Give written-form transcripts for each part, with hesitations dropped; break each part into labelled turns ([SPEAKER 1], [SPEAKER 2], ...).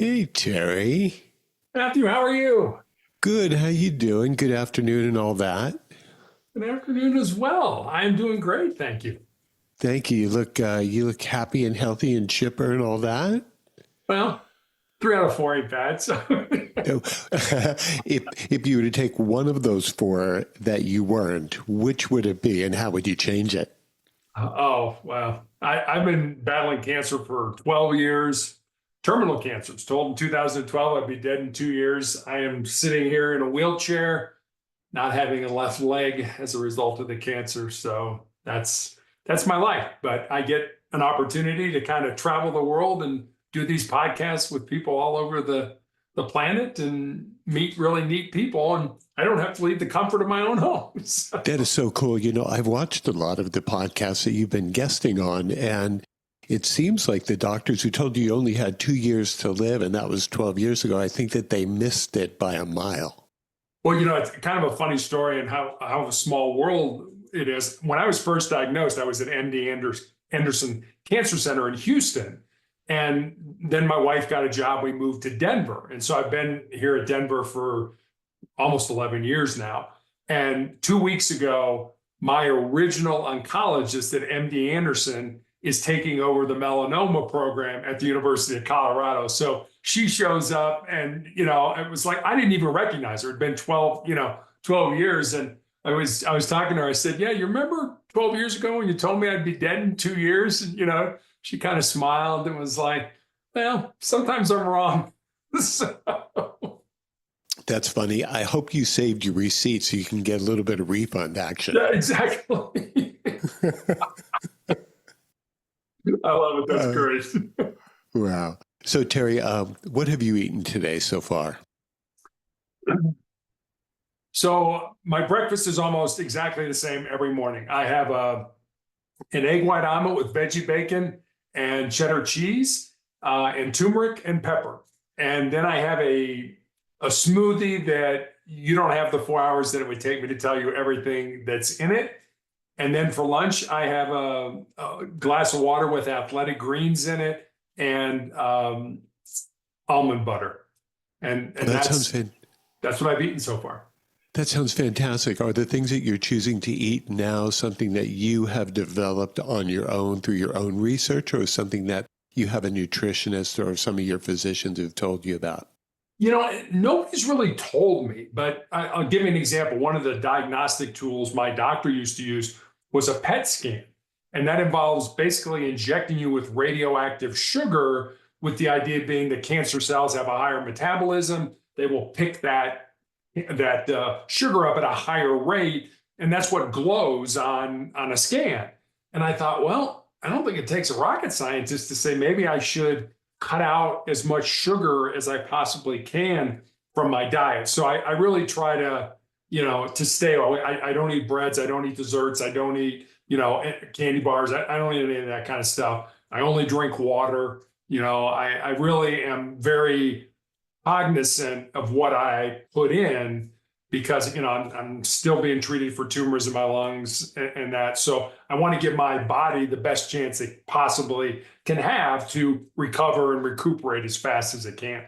[SPEAKER 1] Hey, Terry.
[SPEAKER 2] Matthew, how are you?
[SPEAKER 1] Good. How you doing? Good afternoon and all that.
[SPEAKER 2] Good afternoon as well. I am doing great, thank you.
[SPEAKER 1] Thank you. You look happy and healthy and chipper and all that.
[SPEAKER 2] Well, 3 out of 4 ain't bad. So,
[SPEAKER 1] Oh, if you were to take one of those four that you weren't, which would it be, and how would you change it?
[SPEAKER 2] oh, well, I've been battling cancer for 12 years, terminal cancer. It's told in 2012 I'd be dead in 2 years. I am sitting here in a wheelchair, not having a left leg as a result of the cancer. So that's my life. But I get an opportunity to kind of travel the world and do these podcasts with people all over the planet and meet really neat people. And I don't have to leave the comfort of my own home. So,
[SPEAKER 1] That is so cool. I've watched a lot of the podcasts that you've been guesting on, and it seems like the doctors who told you only had 2 years to live, and that was 12 years ago, I think that they missed it by a mile.
[SPEAKER 2] well, it's kind of a funny story and how a small world it is. When I was first diagnosed, I was at Anderson Cancer Center in Houston. And then my wife got a job. We moved to Denver. And so I've been here at Denver for almost 11 years now. And 2 weeks ago, my original oncologist at MD Anderson is taking over the melanoma program at the University of Colorado. So she shows up and, it was like, I didn't even recognize her. It'd been 12 years. And I was talking to her. I said, yeah, you remember 12 years ago when you told me I'd be dead in 2 years? And, she kind of smiled and was like, well, sometimes I'm wrong. So,
[SPEAKER 1] That's funny. I hope you saved your receipt so you can get a little bit of refund action.
[SPEAKER 2] yeah, exactly. I love it. That's
[SPEAKER 1] Uh,
[SPEAKER 2] great.
[SPEAKER 1] wow. So, Terry, what have you eaten today so far?
[SPEAKER 2] So my breakfast is almost exactly the same every morning. I have an egg white omelet with veggie bacon and cheddar cheese and turmeric and pepper. And then I have a smoothie that you don't have the 4 hours that it would take me to tell you everything that's in it. And then for lunch, I have a glass of water with athletic greens in it and almond butter. And
[SPEAKER 1] Oh,
[SPEAKER 2] and that's what I've eaten so far.
[SPEAKER 1] that sounds fantastic. Are the things that you're choosing to eat now something that you have developed on your own through your own research, or something that you have a nutritionist or some of your physicians who've told you about?
[SPEAKER 2] Nobody's really told me, but I'll give you an example. One of the diagnostic tools my doctor used to use was a PET scan. And that involves basically injecting you with radioactive sugar, with the idea being that cancer cells have a higher metabolism. They will pick that sugar up at a higher rate, and that's what glows on a scan. And I thought, well, I don't think it takes a rocket scientist to say maybe I should cut out as much sugar as I possibly can from my diet. So I really try to stay away. I don't eat breads. I don't eat desserts. I don't eat, candy bars. I don't eat any of that kind of stuff. I only drink water. I really am very cognizant of what I put in because I'm still being treated for tumors in my lungs and that. So I want to give my body the best chance it possibly can have to recover and recuperate as fast as it can.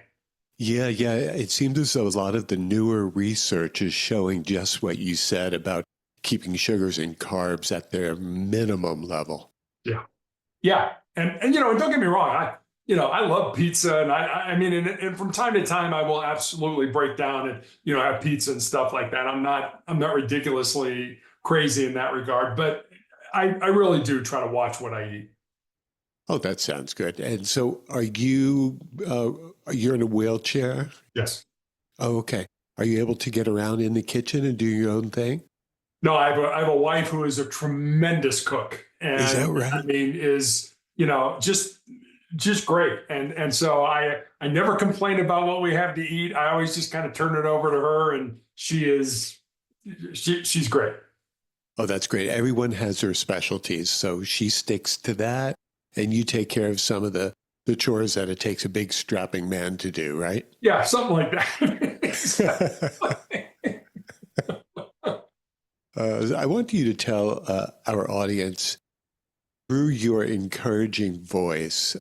[SPEAKER 1] Yeah, yeah. It seems as though a lot of the newer research is showing just what you said about keeping sugars and carbs at their minimum level.
[SPEAKER 2] Yeah. Yeah. And don't get me wrong. I love pizza and I mean, and from time to time I will absolutely break down and, have pizza and stuff like that. I'm not ridiculously crazy in that regard, but I really do try to watch what I eat.
[SPEAKER 1] Oh, that sounds good. And so you're in a wheelchair?
[SPEAKER 2] Yes.
[SPEAKER 1] Oh, okay. Are you able to get around in the kitchen and do your own thing?
[SPEAKER 2] No, I have a wife who is a tremendous cook
[SPEAKER 1] Is that
[SPEAKER 2] and I
[SPEAKER 1] right?
[SPEAKER 2] mean is, just great. And so I never complain about what we have to eat. I always just kind of turn it over to her and she's great.
[SPEAKER 1] Oh, that's great. Everyone has their specialties. So she sticks to that, and you take care of some of the chores that it takes a big strapping man to do, right?
[SPEAKER 2] Yeah, something like that. Exactly.
[SPEAKER 1] I want you to tell our audience, through your encouraging voice,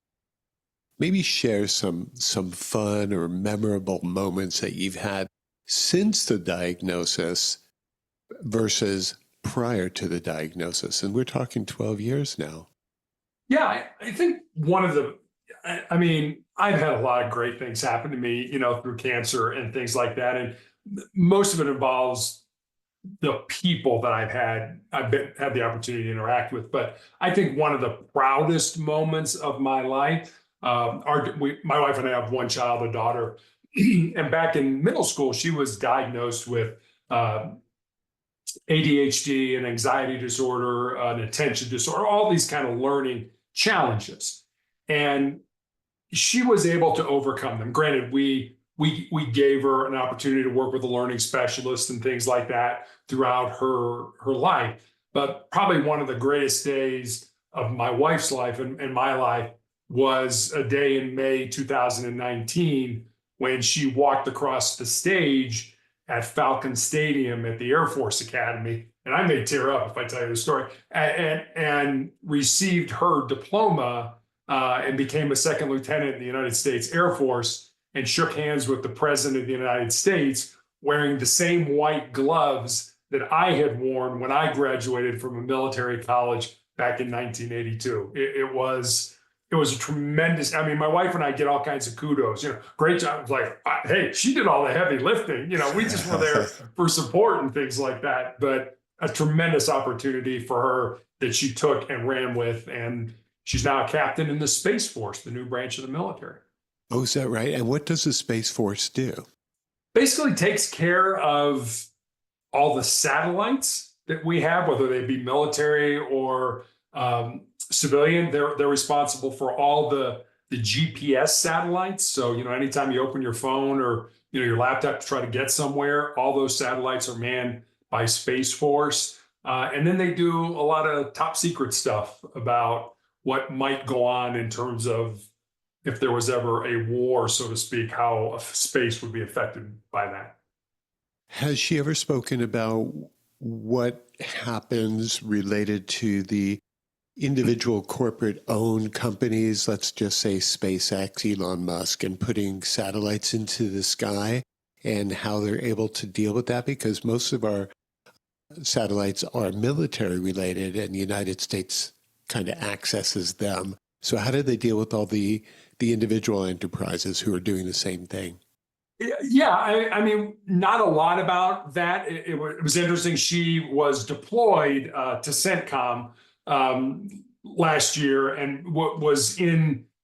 [SPEAKER 1] maybe share some fun or memorable moments that you've had since the diagnosis versus prior to the diagnosis. And we're talking 12 years now.
[SPEAKER 2] Yeah, I think I mean, I've had a lot of great things happen to me, through cancer and things like that. And most of it involves the people that had the opportunity to interact with. But I think one of the proudest moments of my life, my wife and I have one child, a daughter, and back in middle school, she was diagnosed with ADHD, an anxiety disorder, an attention disorder, all these kind of learning challenges. And she was able to overcome them. Granted, we gave her an opportunity to work with a learning specialist and things like that throughout her life. But probably one of the greatest days of my wife's life and my life was a day in May 2019 when she walked across the stage at Falcon Stadium at the Air Force Academy. And I may tear up if I tell you the story, and received her diploma and became a second lieutenant in the United States Air Force and shook hands with the President of the United States wearing the same white gloves that I had worn when I graduated from a military college back in 1982. It was a tremendous, I mean, my wife and I get all kinds of kudos, great job. Like, hey, she did all the heavy lifting. We just were there for support and things like that. But a tremendous opportunity for her that she took and ran with. And she's now a captain in the Space Force, the new branch of the military.
[SPEAKER 1] Oh, is that right? And what does the Space Force do?
[SPEAKER 2] Basically takes care of all the satellites that we have, whether they be military or civilian. They're responsible for all the GPS satellites. So, anytime you open your phone or, your laptop to try to get somewhere, all those satellites are manned by Space Force. And then they do a lot of top secret stuff about what might go on in terms of if there was ever a war, so to speak, how space would be affected by that.
[SPEAKER 1] Has she ever spoken about what happens related to the individual corporate-owned companies, let's just say SpaceX, Elon Musk, and putting satellites into the sky and how they're able to deal with that? Because most of our satellites are military related and the United States kind of accesses them. So how do they deal with all the individual enterprises who are doing the same thing?
[SPEAKER 2] Yeah, I mean, not a lot about that. It was interesting. She was deployed to CENTCOM last year and was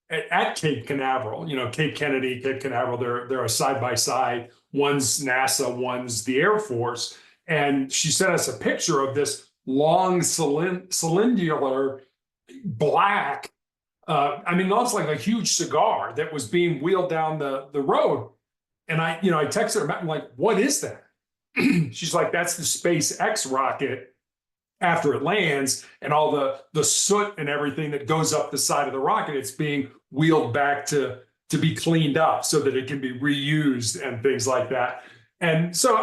[SPEAKER 2] at Cape Canaveral. Cape Kennedy, Cape Canaveral. They're a side by side. One's NASA, one's the Air Force. And she sent us a picture of this long cylinder black. It looks like a huge cigar that was being wheeled down the road. And I texted her, I'm like, what is that? She's like, that's the SpaceX rocket after it lands and all the soot and everything that goes up the side of the rocket. It's being wheeled back to be cleaned up so that it can be reused and things like that. And so,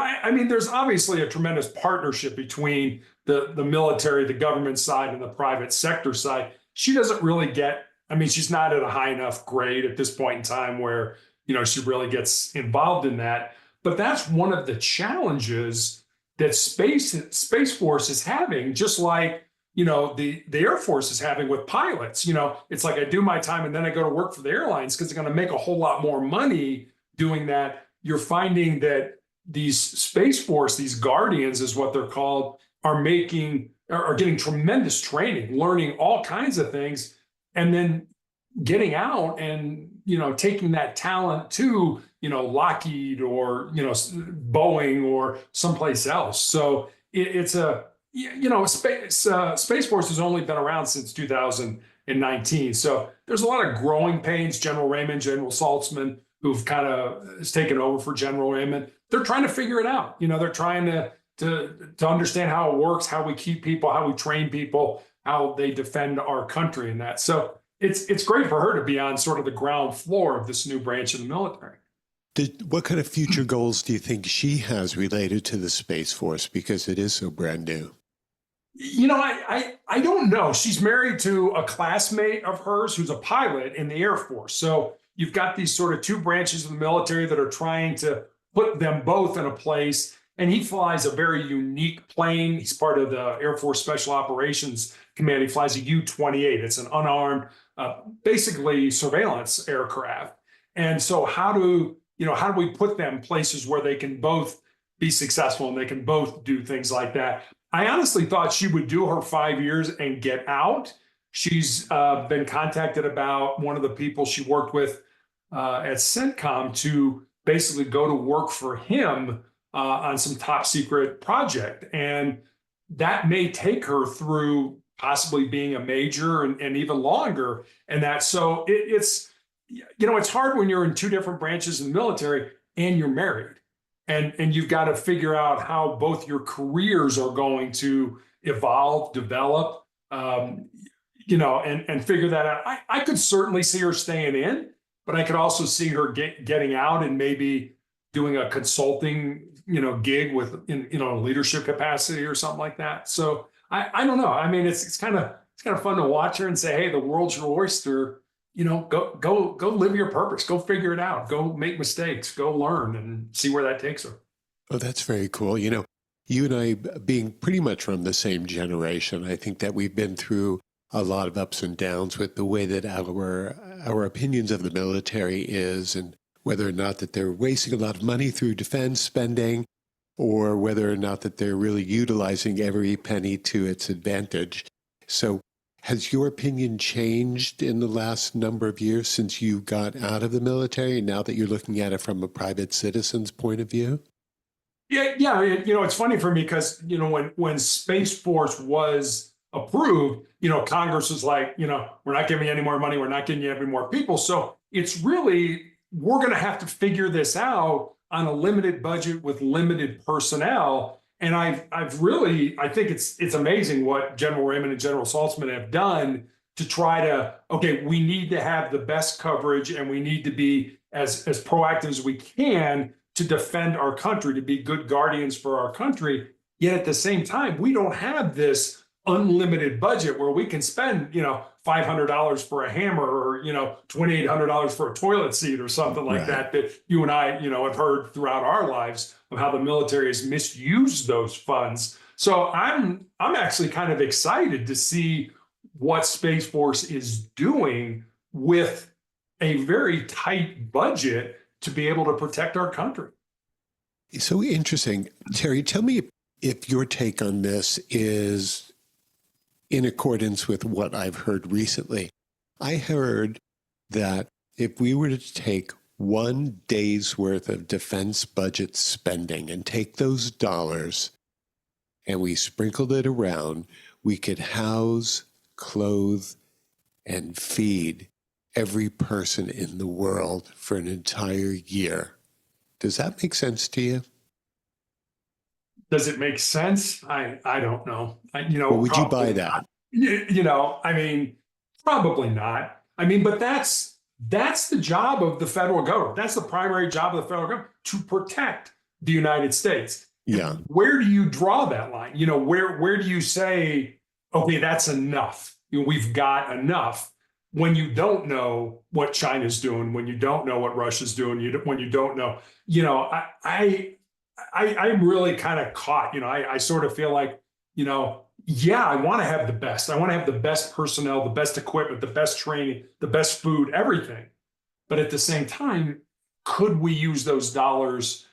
[SPEAKER 2] there's obviously a tremendous partnership between the military, the government side, and the private sector side. She doesn't really she's not at a high enough grade at this point in time where she really gets involved in that. But that's one of the challenges that Space Force is having, just like, the Air Force is having with pilots. It's like I do my time and then I go to work for the airlines because they're going to make a whole lot more money doing that. You're finding that these Space Force, these guardians is what they're called, are getting tremendous training, learning all kinds of things, and then getting out and taking that talent to Lockheed or Boeing or someplace else. So it's Space Force has only been around since 2019. So there's a lot of growing pains. General Saltzman, who've kind of has taken over for General Raymond, they're trying to figure it out. They're trying to understand how it works, how we keep people, how we train people, how they defend our country and that. So it's great for her to be on sort of the ground floor of this new branch of the military.
[SPEAKER 1] What kind of future goals do you think she has related to the Space Force, because it is so brand new?
[SPEAKER 2] I don't know. She's married to a classmate of hers who's a pilot in the Air Force. So you've got these sort of two branches of the military that are trying to put them both in a place. And he flies a very unique plane. He's part of the Air Force Special Operations Command. He flies a U-28. It's an unarmed, basically surveillance aircraft. And so how do we put them places where they can both be successful and they can both do things like that? I honestly thought she would do her 5 years and get out. She's been contacted about one of the people she worked with at CENTCOM to basically go to work for him on some top secret project. And that may take her through possibly being a major and even longer. And that, so it's hard when you're in two different branches of the military and you're married. And you've got to figure out how both your careers are going to evolve, develop, and figure that out. I could certainly see her staying in, but I could also see her getting out and maybe doing a consulting, gig with, leadership capacity or something like that. So I don't know. I mean, it's kind of fun to watch her and say, hey, the world's your oyster. Go live your purpose, go figure it out, go make mistakes, go learn and see where that takes her.
[SPEAKER 1] Oh, that's very cool. You and I being pretty much from the same generation, I think that we've been through a lot of ups and downs with the way that our opinions of the military is, and whether or not that they're wasting a lot of money through defense spending, or whether or not that they're really utilizing every penny to its advantage. So has your opinion changed in the last number of years since you got out of the military, now that you're looking at it from a private citizen's point of view?
[SPEAKER 2] Yeah. It's funny for me because when Space Force was approved, Congress was like, we're not giving you any more money, we're not giving you any more people. So it's really, we're going to have to figure this out on a limited budget with limited personnel. And I think it's amazing what General Raymond and General Saltzman have done to try to, okay, we need to have the best coverage and we need to be as proactive as we can to defend our country, to be good guardians for our country. Yet at the same time, we don't have this unlimited budget where we can spend, $500 for a hammer or, $2,800 for a toilet seat or something like
[SPEAKER 1] Right.
[SPEAKER 2] that you and I, have heard throughout our lives of how the military has misused those funds. So I'm actually kind of excited to see what Space Force is doing with a very tight budget to be able to protect our country.
[SPEAKER 1] It's so interesting. Terry, tell me if your take on this is in accordance with what I've heard recently. I heard that if we were to take 1 day's worth of defense budget spending and take those dollars and we sprinkled it around, we could house, clothe, and feed every person in the world for an entire year. Does that make sense to you?
[SPEAKER 2] Does it make sense? I don't know.
[SPEAKER 1] Or would you buy that?
[SPEAKER 2] Probably not. But that's the job of the federal government. That's the primary job of the federal government, to protect the United States.
[SPEAKER 1] Yeah.
[SPEAKER 2] Where do you draw that line? Where do you say, okay, that's enough? We've got enough. When you don't know what China's doing, when you don't know what Russia's doing, when you don't know, I'm really kind of caught. I sort of feel like, I want to have the best. I want to have the best personnel, the best equipment, the best training, the best food, everything. But at the same time, could we use those dollars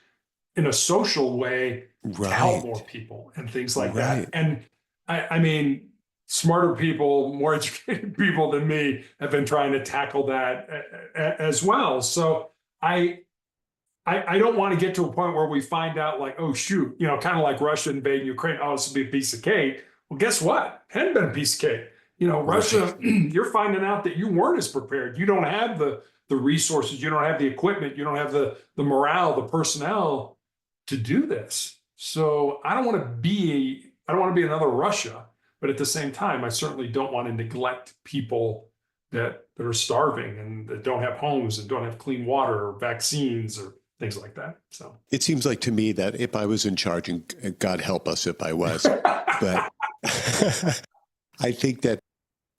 [SPEAKER 2] in a social way to help more people and things like that? And smarter people, more educated people than me have been trying to tackle that as well. So I don't want to get to a point where we find out like, oh, shoot, kind of like Russia invading Ukraine. Oh, this will be a piece of cake. Well, guess what? It hadn't been a piece of cake. Russia, you're finding out that you weren't as prepared. You don't have the resources. You don't have the equipment. You don't have the morale, the personnel to do this. So I don't want to be another Russia. But at the same time, I certainly don't want to neglect people that are starving and that don't have homes and don't have clean water or vaccines or things like that. So
[SPEAKER 1] it seems like to me that if I was in charge, and God help us if I was, but I think that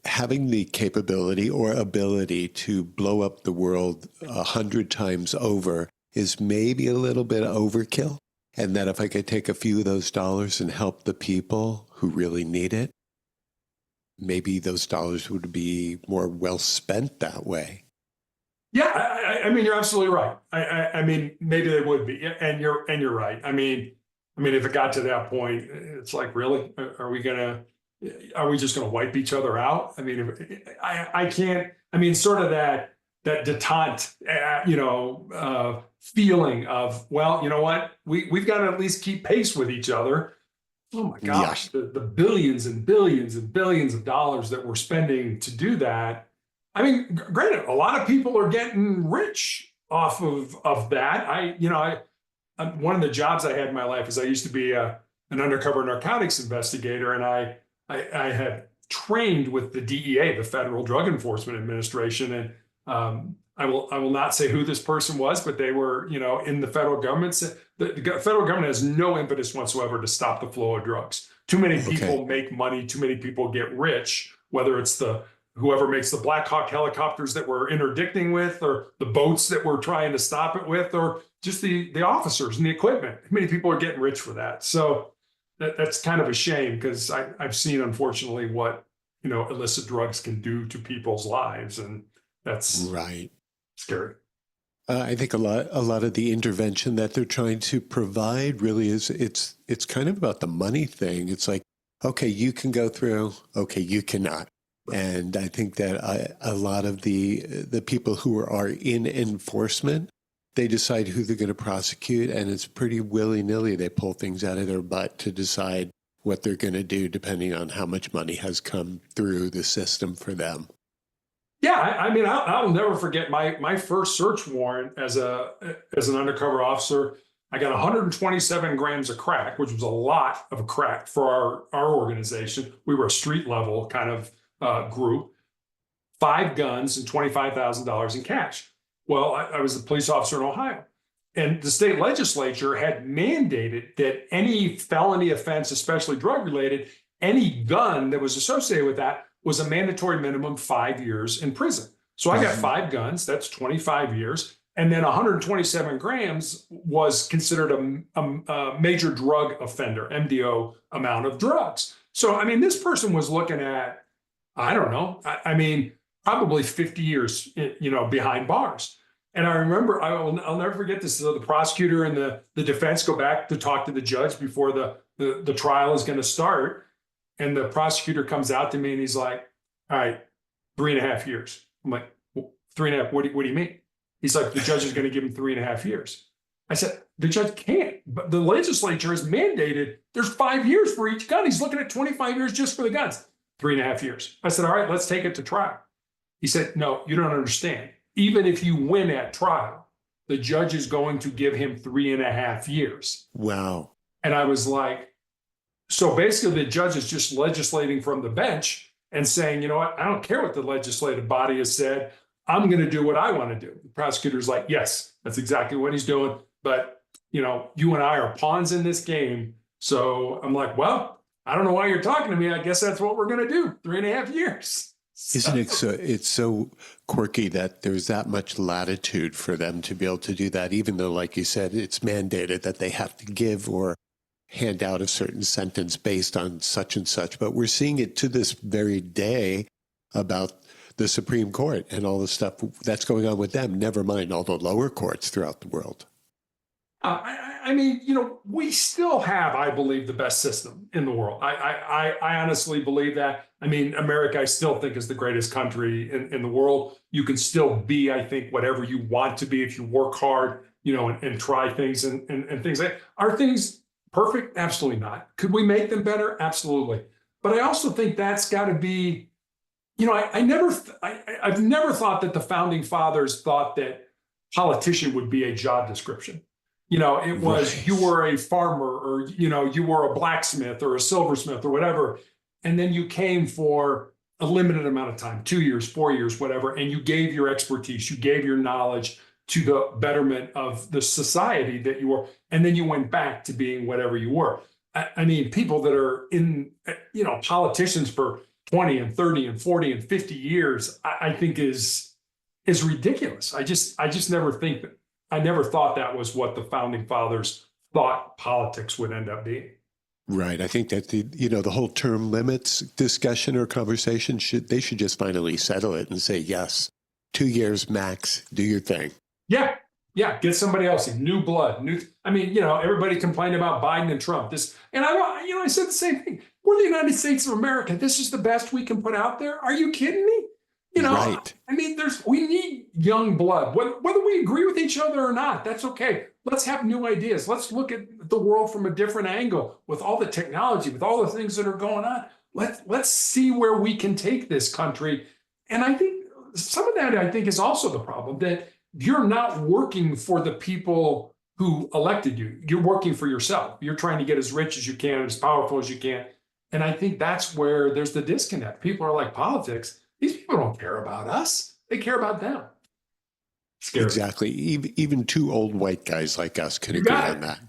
[SPEAKER 1] having the capability or ability to blow up the world 100 times over is maybe a little bit overkill. And that if I could take a few of those dollars and help the people who really need it, maybe those dollars would be more well spent that way.
[SPEAKER 2] Yeah, I mean, you're absolutely right. I mean, maybe they would be, and you're right. I mean, if it got to that point, it's like, really, are we just gonna wipe each other out? I mean, I can't. I mean, sort of that detente, feeling of, well, you know what, we've got to at least keep pace with each other. Oh my
[SPEAKER 1] Yeah.
[SPEAKER 2] gosh, the billions and billions and billions of dollars that we're spending to do that. I mean, granted, a lot of people are getting rich off of that. One of the jobs I had in my life is I used to be an undercover narcotics investigator, and I had trained with the DEA, the Federal Drug Enforcement Administration, and I will not say who this person was, but they were, in the federal government. The federal government has no impetus whatsoever to stop the flow of drugs. Too many people make money. Too many people get rich. Whether it's whoever makes the Black Hawk helicopters that we're interdicting with, or the boats that we're trying to stop it with, or just the officers and the equipment. Many people are getting rich for that. So that's kind of a shame, because I've seen, unfortunately, what illicit drugs can do to people's lives, and that's
[SPEAKER 1] Right.
[SPEAKER 2] scary.
[SPEAKER 1] I think a lot of the intervention that they're trying to provide really is it's kind of about the money thing. It's like, okay, you can go through, okay, you cannot. And I think that a lot of the people who are in enforcement, they decide who they're going to prosecute, and it's pretty willy-nilly. They pull things out of their butt to decide what they're going to do, depending on how much money has come through the system for them.
[SPEAKER 2] Yeah, I mean, I'll never forget my first search warrant as an undercover officer. I got 127 grams of crack, which was a lot of crack for our organization. We were a street level kind of group. 5 guns and $25,000 in cash. Well, I was a police officer in Ohio, and the state legislature had mandated that any felony offense, especially drug related, any gun that was associated with that was a mandatory minimum 5 years in prison. So I got 5 guns, that's 25 years. And then 127 grams was considered a major drug offender, MDO amount of drugs. So, I mean, this person was looking at, I don't know, I mean, probably 50 years, behind bars. And I remember, I'll never forget this. So the prosecutor and the defense go back to talk to the judge before the trial is going to start. And the prosecutor comes out to me and he's like, all right, 3.5 years. I'm like, well, 3.5, what do you mean? He's like, the judge is going to give him 3.5 years. I said, the judge can't, but the legislature has mandated there's 5 years for each gun. He's looking at 25 years just for the guns. 3.5 years. I said, all right, let's take it to trial. He said, no, you don't understand. Even if you win at trial, the judge is going to give him 3.5 years.
[SPEAKER 1] Wow.
[SPEAKER 2] And I was like, so basically the judge is just legislating from the bench and saying, you know what, I don't care what the legislative body has said. I'm going to do what I want to do. The prosecutor's like, yes, that's exactly what he's doing. But, you and I are pawns in this game. So I'm like, well, I don't know why you're talking to me. I guess that's what we're going to do. 3.5 years.
[SPEAKER 1] Isn't it so? It's so quirky that there's that much latitude for them to be able to do that, even though, like you said, it's mandated that they have to give or hand out a certain sentence based on such and such. But we're seeing it to this very day about the Supreme Court and all the stuff that's going on with them, never mind all the lower courts throughout the world.
[SPEAKER 2] I mean, we still have, I believe, the best system in the world. I honestly believe that. I mean, America, I still think, is the greatest country in the world. You can still be, I think, whatever you want to be if you work hard, and try things and things. Are things perfect? Absolutely not. Could we make them better? Absolutely. But I also think that's got to be, I've never thought that the founding fathers thought that politician would be a job description. It was, right, you were a farmer, or, you were a blacksmith or a silversmith or whatever. And then you came for a limited amount of time, 2 years, 4 years, whatever. And you gave your expertise, you gave your knowledge to the betterment of the society that you were. And then you went back to being whatever you were. I mean, people that are in, politicians for 20 and 30 and 40 and 50 years, I think is ridiculous. I just never thought that was what the founding fathers thought politics would end up being.
[SPEAKER 1] Right. I think that the whole term limits discussion or conversation they should just finally settle it and say, yes, 2 years max, do your thing.
[SPEAKER 2] Yeah. Yeah. Get somebody else in, new blood. I mean, everybody complained about Biden and Trump. I said the same thing. We're the United States of America. This is the best we can put out there. Are you kidding me?
[SPEAKER 1] Right.
[SPEAKER 2] I mean, we need young blood, whether we agree with each other or not. That's okay. Let's have new ideas. Let's look at the world from a different angle with all the technology, with all the things that are going on. Let's see where we can take this country. And I think some of that, I think, is also the problem, that you're not working for the people who elected you. You're working for yourself. You're trying to get as rich as you can, as powerful as you can. And I think that's where there's the disconnect. People are like, politics, these people don't care about us. They care about them. Scary.
[SPEAKER 1] Exactly. Even two old white guys like us could agree on that.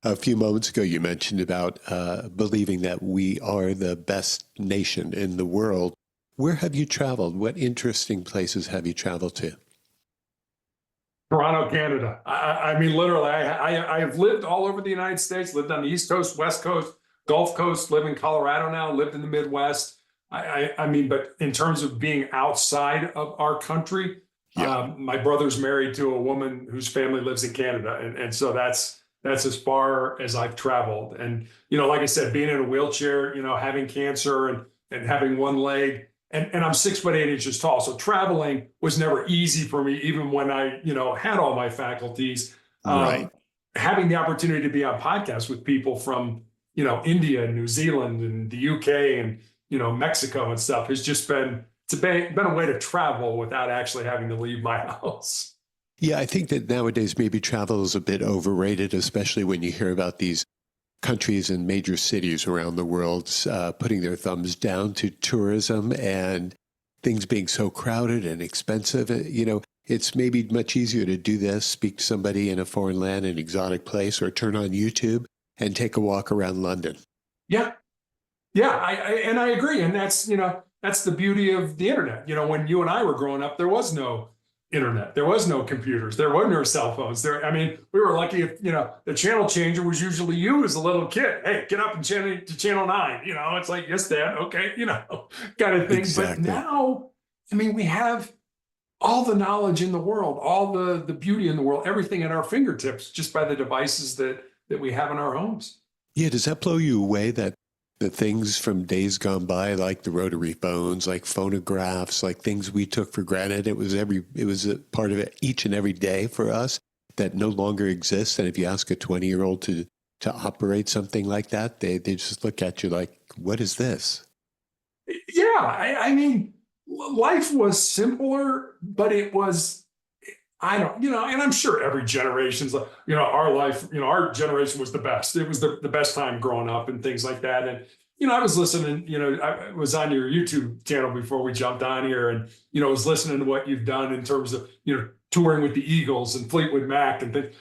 [SPEAKER 1] A few moments ago, you mentioned about believing that we are the best nation in the world. Where have you traveled? What interesting places have you traveled to?
[SPEAKER 2] Toronto, Canada. I mean, literally, I have lived all over the United States, lived on the East Coast, West Coast, Gulf Coast, live in Colorado now, lived in the Midwest. I mean, but in terms of being outside of our country, my brother's married to a woman whose family lives in Canada. And so that's as far as I've traveled. And, like I said, being in a wheelchair, having cancer and having one leg, and I'm 6'8" tall. So traveling was never easy for me, even when I, had all my faculties.
[SPEAKER 1] Right.
[SPEAKER 2] Having the opportunity to be on podcasts with people from, India and New Zealand and the UK and, Mexico and stuff has just been a way to travel without actually having to leave my house.
[SPEAKER 1] Yeah, I think that nowadays maybe travel is a bit overrated, especially when you hear about these countries and major cities around the world putting their thumbs down to tourism and things being so crowded and expensive. It's maybe much easier to do this, speak to somebody in a foreign land, an exotic place, or turn on YouTube and take a walk around London.
[SPEAKER 2] Yeah. Yeah, I agree. And that's the beauty of the internet. When you and I were growing up, there was no internet. There was no computers. There were no cell phones. We were lucky if, the channel changer was usually you as a little kid. Hey, get up and to channel 9. It's like, yes, Dad. Okay. Kind of thing.
[SPEAKER 1] Exactly.
[SPEAKER 2] But now, we have all the knowledge in the world, all the beauty in the world, everything at our fingertips, just by the devices that we have in our homes.
[SPEAKER 1] Yeah. Does that blow you away that the things from days gone by, like the rotary phones, like phonographs, like things we took for granted, it was a part of it each and every day for us, that no longer exists? And if you ask a 20-year-old to operate something like that, they just look at you like, what is this?
[SPEAKER 2] Yeah. Life was simpler, but it was, and I'm sure every generation's, our life, our generation was the best. It was the best time growing up and things like that. And, I was listening, I was on your YouTube channel before we jumped on here and, was listening to what you've done in terms of, touring with the Eagles and Fleetwood Mac and things.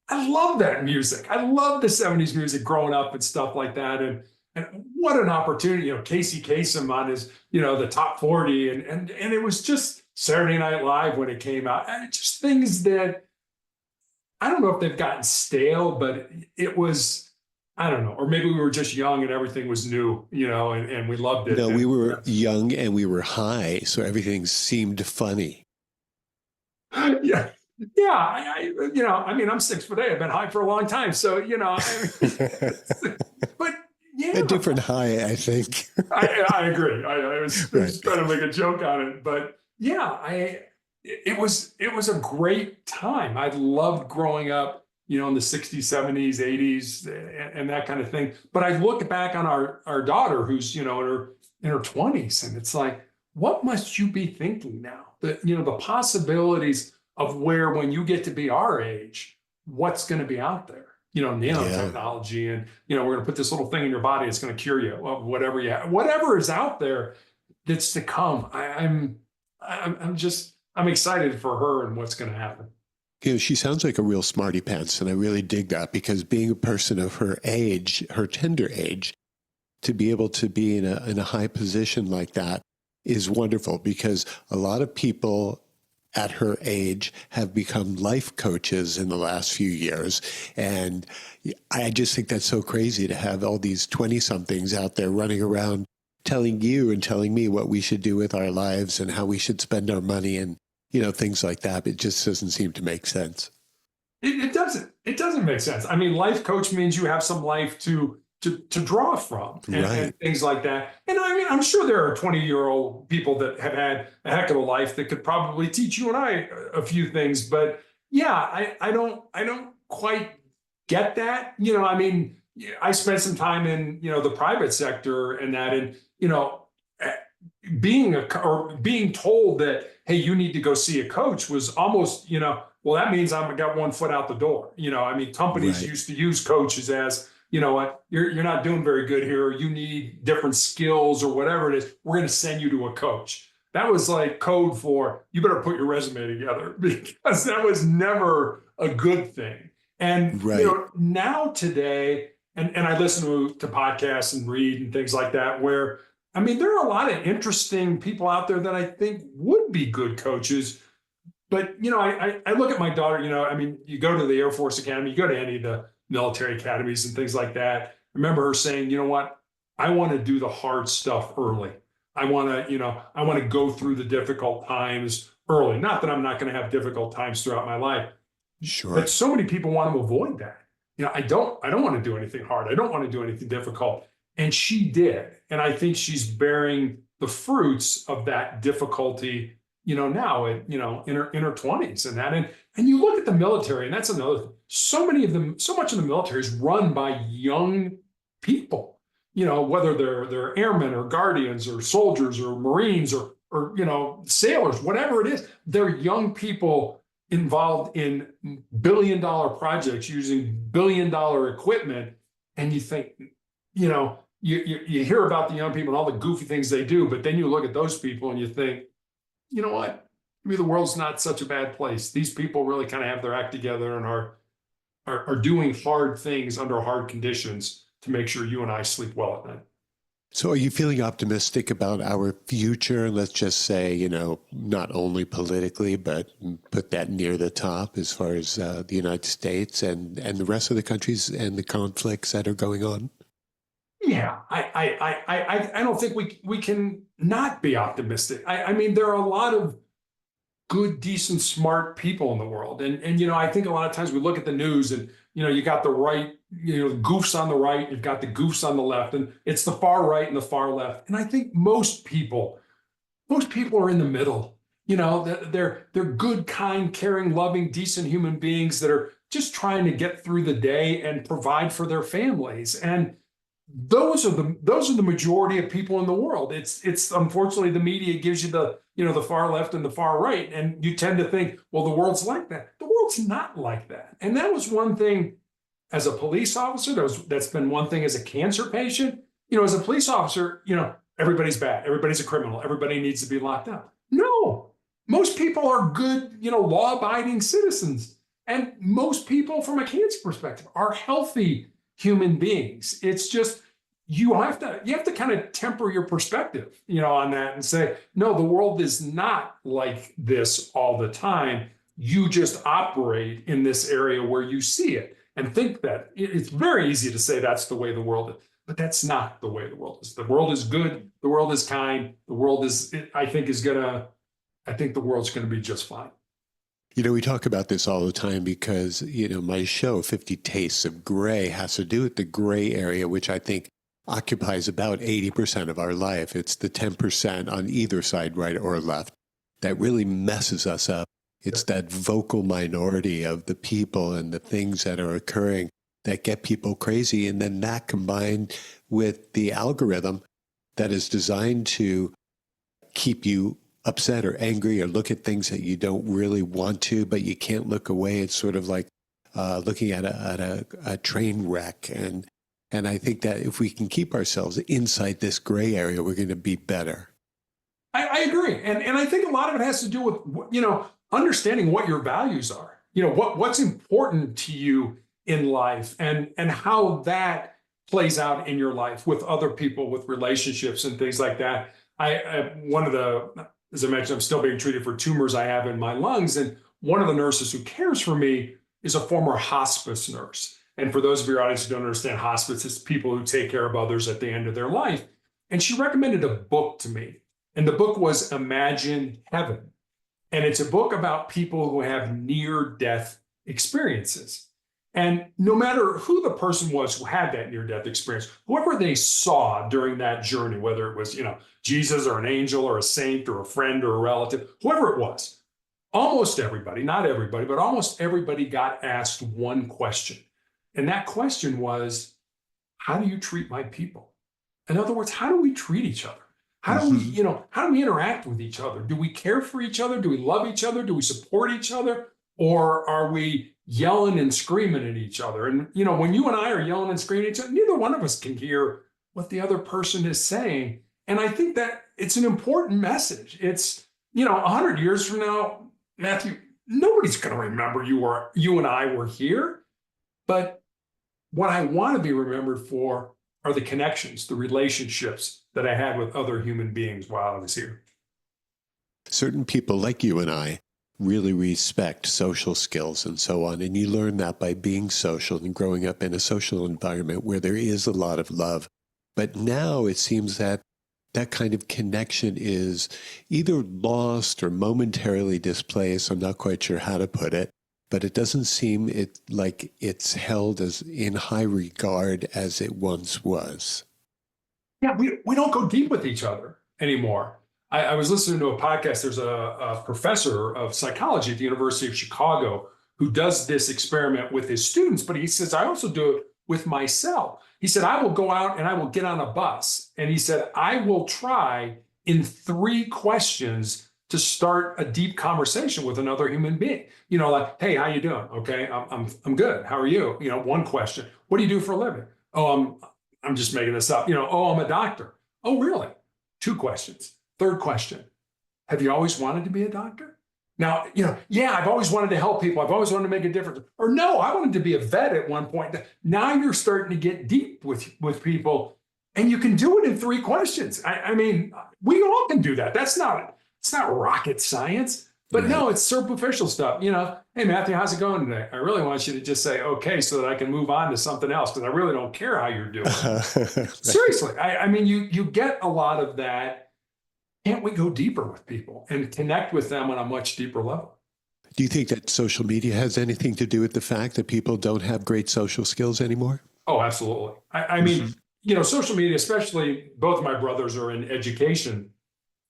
[SPEAKER 2] I love that music. I love the 70s music growing up and stuff like that. And what an opportunity, Casey Kasem on his, the top 40 and it was just Saturday Night Live when it came out. And just things that I don't know if they've gotten stale, but it was, I don't know, or maybe we were just young and everything was new, and we loved it.
[SPEAKER 1] No, we were young and we were high, so everything seemed funny.
[SPEAKER 2] Yeah. Yeah. I'm 6'8". I've been high for a long time. So, but yeah.
[SPEAKER 1] A different high, I think.
[SPEAKER 2] I agree. I was trying to make a joke on it, but yeah, it was a great time. I loved growing up, in the 60s, 70s, 80s, and that kind of thing. But I look back on our daughter who's, in her 20s, and it's like, what must you be thinking now? The possibilities of where, when you get to be our age, what's going to be out there? Nanotechnology, and we're going to put this little thing in your body. It's going to cure you of whatever you have, whatever is out there that's to come. I'm excited for her and what's going to happen.
[SPEAKER 1] She sounds like a real smarty pants, and I really dig that because being a person of her age, her tender age, to be able to be in a high position like that is wonderful because a lot of people at her age have become life coaches in the last few years. And I just think that's so crazy to have all these 20-somethings out there running around telling you and telling me what we should do with our lives and how we should spend our money and, things like that. It just doesn't seem to make sense.
[SPEAKER 2] It doesn't. It doesn't make sense. I mean, life coach means you have some life to draw from and things like that. And I mean, I'm sure there are 20-year-old people that have had a heck of a life that could probably teach you and I a few things. But yeah, I don't quite get that. I mean, I spent some time in the private sector and that, and being told that, hey, you need to go see a coach was almost well, that means I've got one foot out the door. I mean, companies used to use coaches as, what, you're not doing very good here. You need different skills or whatever it is. We're going to send you to a coach. That was like code for you better put your resume together because that was never a good thing. And now today, and I listen to podcasts and read and things like that, where, I mean, there are a lot of interesting people out there that I think would be good coaches. But, I look at my daughter, I mean, you go to the Air Force Academy, you go to any of the military academies and things like that. I remember her saying, you know what, I want to do the hard stuff early. I want to go through the difficult times early. Not that I'm not going to have difficult times throughout my life.
[SPEAKER 1] Sure.
[SPEAKER 2] But so many people want to avoid that. I don't want to do anything hard. I don't want to do anything difficult. And she did. And I think she's bearing the fruits of that difficulty now in her 20s and that. And you look at the military, and that's another thing. So much of the military is run by young people, whether they're airmen or guardians or soldiers or Marines or sailors, whatever it is, they're young people involved in billion-dollar projects using billion-dollar equipment. And you think, you hear about the young people and all the goofy things they do, but then you look at those people and you think, you know what? Maybe the world's not such a bad place. These people really kind of have their act together and are doing hard things under hard conditions to make sure you and I sleep well at night.
[SPEAKER 1] So are you feeling optimistic about our future? Let's just say, not only politically, but put that near the top as far as the United States and the rest of the countries and the conflicts that are going on?
[SPEAKER 2] Yeah, I don't think we can not be optimistic. I mean, there are a lot of good, decent, smart people in the world. And I think a lot of times we look at the news and, you got the right, goofs on the right, you've got the goofs on the left, and it's the far right and the far left. And I think most people are in the middle. They're good, kind, caring, loving, decent human beings that are just trying to get through the day and provide for their families. And those are the majority of people in the world. It's unfortunately the media gives you the far left and the far right, and you tend to think, well, the world's like that. The world's not like that. And that was one thing as a police officer. That's been one thing as a cancer patient. As a police officer, everybody's bad. Everybody's a criminal. Everybody needs to be locked up. No, most people are good, law-abiding citizens, and most people, from a cancer perspective, are healthy human beings. It's just you have to kind of temper your perspective, on that and say, no, the world is not like this all the time. You just operate in this area where you see it and think that it's very easy to say that's the way the world is, but that's not the way the world is. The world is good. The world is kind. The world is, I think the world's going to be just fine.
[SPEAKER 1] We talk about this all the time because, my show, 50 Tastes of Gray, has to do with the gray area, which I think occupies about 80% of our life. It's the 10% on either side, right or left, that really messes us up. It's that vocal minority of the people and the things that are occurring that get people crazy. And then that combined with the algorithm that is designed to keep you upset or angry or look at things that you don't really want to, but you can't look away. It's sort of like looking at a train wreck. And I think that if we can keep ourselves inside this gray area, we're going to be better.
[SPEAKER 2] I agree. And I think a lot of it has to do with, understanding what your values are. what's important to you in life, and how that plays out in your life with other people, with relationships and things like that. As I mentioned, I'm still being treated for tumors I have in my lungs. And one of the nurses who cares for me is a former hospice nurse. And for those of your audience who don't understand hospice, it's people who take care of others at the end of their life. And she recommended a book to me. And the book was Imagine Heaven. And it's a book about people who have near-death experiences. And no matter who the person was who had that near-death experience, whoever they saw during that journey, whether it was, Jesus or an angel or a saint or a friend or a relative, whoever it was, almost everybody, not everybody, but almost everybody got asked one question. And that question was, how do you treat my people? In other words, how do we treat each other? How do we, how do we interact with each other? Do we care for each other? Do we love each other? Do we support each other? Or are we yelling and screaming at each other? And, when you and I are yelling and screaming at each other, neither one of us can hear what the other person is saying. And I think that it's an important message. It's, 100 years from now, Matthew, nobody's going to remember you and I were here. But what I want to be remembered for are the connections, the relationships that I had with other human beings while I was here.
[SPEAKER 1] Certain people like you and I really respect social skills and so on. And you learn that by being social and growing up in a social environment where there is a lot of love. But now it seems that that kind of connection is either lost or momentarily displaced. I'm not quite sure how to put it, but it doesn't seem like it's held as in high regard as it once was.
[SPEAKER 2] Yeah, we don't go deep with each other anymore. I was listening to a podcast. There's a professor of psychology at the University of Chicago who does this experiment with his students, but he says, I also do it with myself. He said, I will go out and I will get on a bus. And he said, I will try in 3 questions to start a deep conversation with another human being. Like, hey, how you doing? Okay, I'm good. How are you? 1 question. What do you do for a living? Oh, I'm just making this up. Oh, I'm a doctor. Oh, really? 2 questions. 3rd question. Have you always wanted to be a doctor? Now, yeah, I've always wanted to help people. I've always wanted to make a difference. Or no, I wanted to be a vet at one point. Now you're starting to get deep with people, and you can do it in 3 questions. I mean, we all can do that. It's not rocket science. But no, it's superficial stuff. Hey, Matthew, how's it going today? I really want you to just say, okay, so that I can move on to something else, because I really don't care how you're doing. Seriously. I mean, you get a lot of that. Can't we go deeper with people and connect with them on a much deeper level?
[SPEAKER 1] Do you think that social media has anything to do with the fact that people don't have great social skills anymore?
[SPEAKER 2] Oh, absolutely. I mean, social media, especially both of my brothers are in education,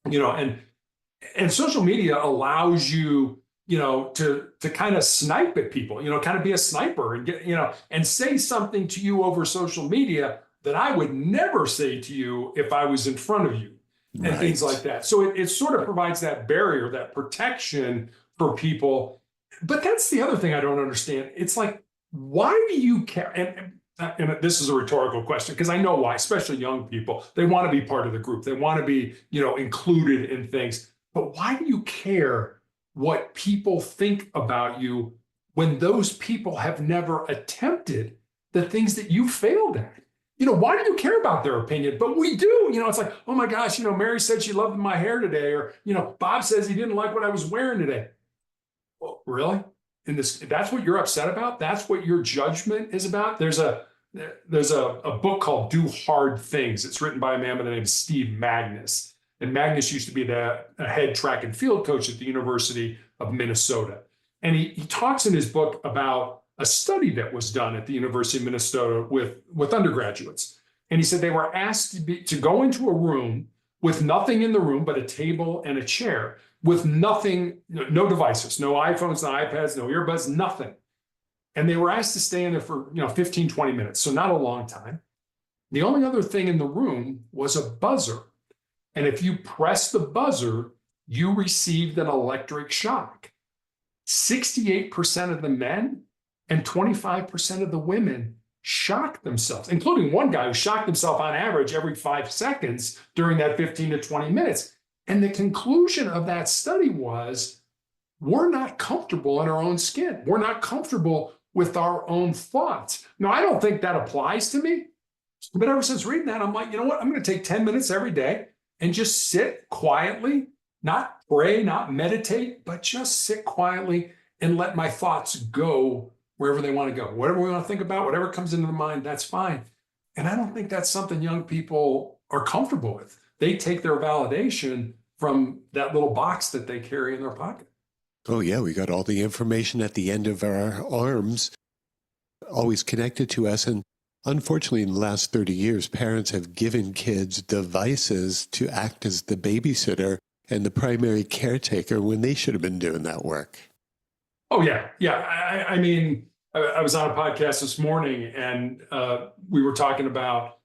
[SPEAKER 2] and social media allows you, to kind of snipe at people, kind of be a sniper and get, and say something to you over social media that I would never say to you if I was in front of you. And things like that. So it sort of provides that barrier, that protection for people. But that's the other thing I don't understand. It's like, why do you care? And this is a rhetorical question, because I know why, especially young people. They want to be part of the group. They want to be, included in things. But why do you care what people think about you when those people have never attempted the things that you failed at? Why do you care about their opinion? But we do. It's like, oh my gosh, Mary said she loved my hair today, or Bob says he didn't like what I was wearing today. Well, really? That's what you're upset about? That's what your judgment is about? There's a book called Do Hard Things. It's written by a man by the name of Steve Magnus. And Magnus used to be the head track and field coach at the University of Minnesota. And he talks in his book about a study that was done at the University of Minnesota with undergraduates. And he said they were asked to go into a room with nothing in the room but a table and a chair, with nothing, no devices, no iPhones, no iPads, no earbuds, nothing. And they were asked to stay in there for 15, 20 minutes, so not a long time. The only other thing in the room was a buzzer. And if you press the buzzer, you received an electric shock. 68% of the men and 25% of the women shocked themselves, including one guy who shocked himself on average every 5 seconds during that 15 to 20 minutes. And the conclusion of that study was we're not comfortable in our own skin. We're not comfortable with our own thoughts. Now, I don't think that applies to me, but ever since reading that, I'm like, you know what? I'm going to take 10 minutes every day and just sit quietly, not pray, not meditate, but just sit quietly and let my thoughts go wherever they want to go. Whatever we want to think about, whatever comes into the mind, that's fine. And I don't think that's something young people are comfortable with. They take their validation from that little box that they carry in their pocket.
[SPEAKER 1] Oh, yeah, we got all the information at the end of our arms, always connected to us. And unfortunately, in the last 30 years, parents have given kids devices to act as the babysitter and the primary caretaker when they should have been doing that work.
[SPEAKER 2] Oh, yeah. Yeah. I mean, I was on a podcast this morning and we were talking about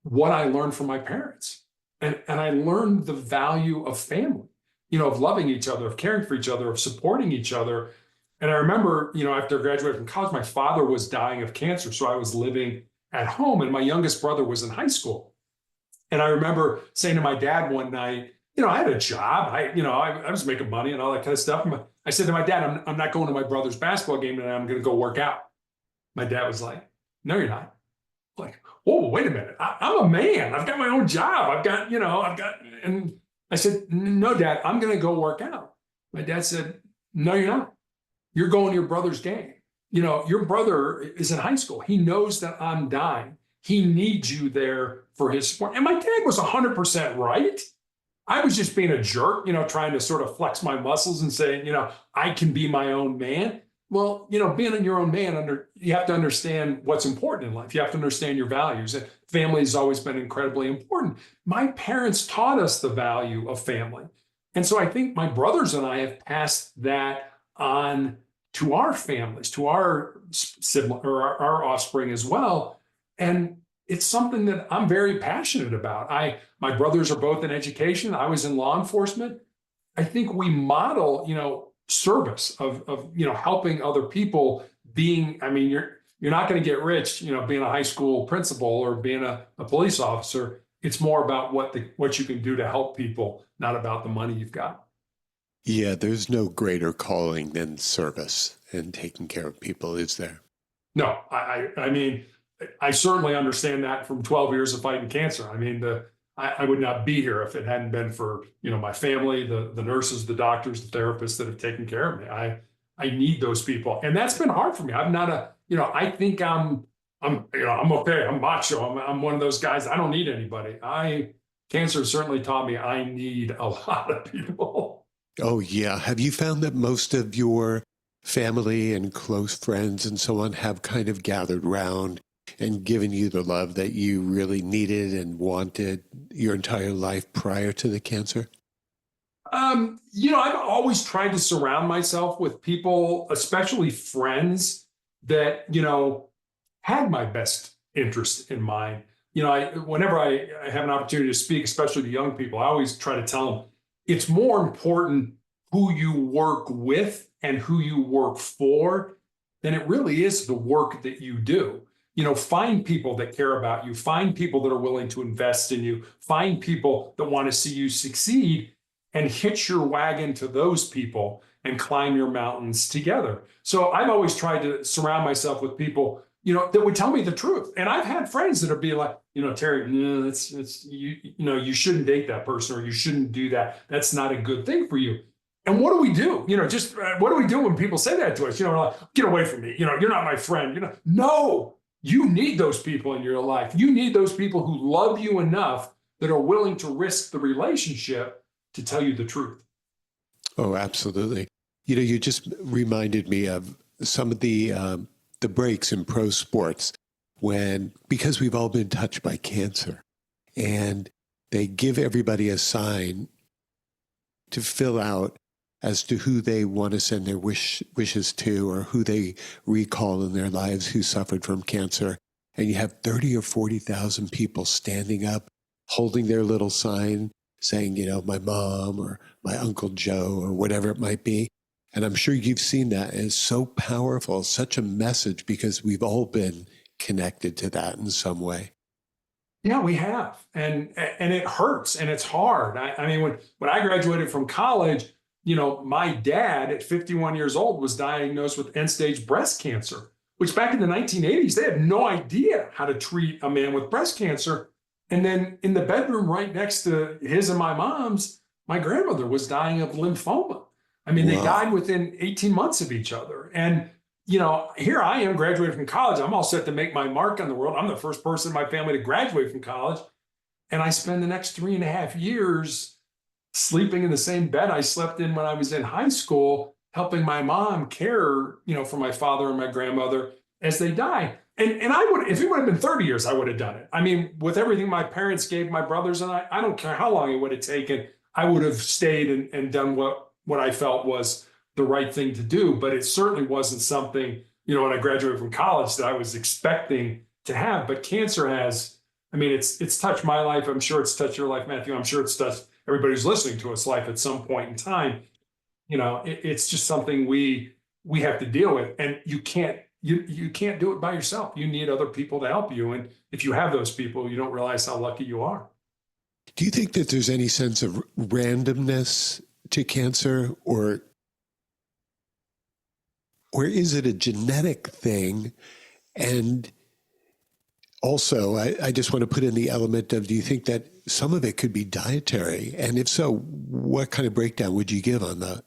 [SPEAKER 2] what I learned from my parents. And I learned the value of family, of loving each other, of caring for each other, of supporting each other. And I remember, after I graduated from college, my father was dying of cancer. So I was living at home and my youngest brother was in high school. And I remember saying to my dad one night, I had a job. I was making money and all that kind of stuff. I said to my dad, I'm not going to my brother's basketball game and I'm going to go work out. My dad was like, no, you're not. I'm like, whoa, wait a minute. I'm a man. I've got my own job. And I said, no, Dad, I'm going to go work out. My dad said, no, you're not. You're going to your brother's game. Your brother is in high school. He knows that I'm dying. He needs you there for his support. And my dad was 100% right. I was just being a jerk, trying to sort of flex my muscles and say, I can be my own man. Well, being your own man, you have to understand what's important in life. You have to understand your values. And family has always been incredibly important. My parents taught us the value of family. And so I think my brothers and I have passed that on to our families, to our sibling or our offspring as well. And it's something that I'm very passionate about. My brothers are both in education. I was in law enforcement. I think we model, service of helping other people. You're not going to get rich, being a high school principal or being a police officer. It's more about what you can do to help people, not about the money you've got.
[SPEAKER 1] Yeah, there's no greater calling than service and taking care of people, is there?
[SPEAKER 2] No, I mean, I certainly understand that from 12 years of fighting cancer. I mean, I would not be here if it hadn't been for, my family, the nurses, the doctors, the therapists that have taken care of me. I need those people. And that's been hard for me. I'm not I think I'm okay. I'm macho. I'm one of those guys. I don't need anybody. Cancer certainly taught me I need a lot of people.
[SPEAKER 1] Oh, yeah. Have you found that most of your family and close friends and so on have kind of gathered round and given you the love that you really needed and wanted your entire life prior to the cancer?
[SPEAKER 2] I've always tried to surround myself with people, especially friends that, had my best interest in mind. Whenever I have an opportunity to speak, especially to young people, I always try to tell them it's more important who you work with and who you work for than it really is the work that you do. Find people that care about you, find people that are willing to invest in you, find people that want to see you succeed and hitch your wagon to those people and climb your mountains together. So I've always tried to surround myself with people, that would tell me the truth. And I've had friends that would be like, Terry, you shouldn't date that person or you shouldn't do that. That's not a good thing for you. And what do we do? What do we do when people say that to us? We're like, get away from me. You're not my friend. No, you need those people in your life. You need those people who love you enough that are willing to risk the relationship to tell you the truth.
[SPEAKER 1] Oh, absolutely. You just reminded me of some of the breaks in pro sports because we've all been touched by cancer and they give everybody a sign to fill out as to who they want to send their wishes to or who they recall in their lives who suffered from cancer. And you have 30 or 40,000 people standing up, holding their little sign saying, my mom or my Uncle Joe or whatever it might be. And I'm sure you've seen that. And it's so powerful, such a message because we've all been connected to that in some way.
[SPEAKER 2] Yeah, we have. And it hurts and it's hard. I mean, when I graduated from college, my dad at 51 years old was diagnosed with end-stage breast cancer, which back in the 1980s, they had no idea how to treat a man with breast cancer. And then in the bedroom right next to his and my mom's, my grandmother was dying of lymphoma. I mean, they
[SPEAKER 1] Wow.
[SPEAKER 2] died within 18 months of each other. And, here I am graduating from college. I'm all set to make my mark on the world. I'm the first person in my family to graduate from college. And I spend the next 3.5 years sleeping in the same bed I slept in when I was in high school, helping my mom care, for my father and my grandmother as they die. And I would, if it would have been 30 years, I would have done it. I mean, with everything my parents gave my brothers and I don't care how long it would have taken, I would have stayed and done what I felt was the right thing to do. But it certainly wasn't something, when I graduated from college that I was expecting to have. But cancer has, I mean, it's touched my life. I'm sure it's touched your life, Matthew. I'm sure it's touched everybody who's listening to us life at some point in time. It's just something we have to deal with, and you can't do it by yourself. You need other people to help you, and if you have those people, you don't realize how lucky you are.
[SPEAKER 1] Do you think that there's any sense of randomness to cancer, or is it a genetic thing? And also, I just want to put in the element of, do you think that some of it could be dietary? And if so, what kind of breakdown would you give on that?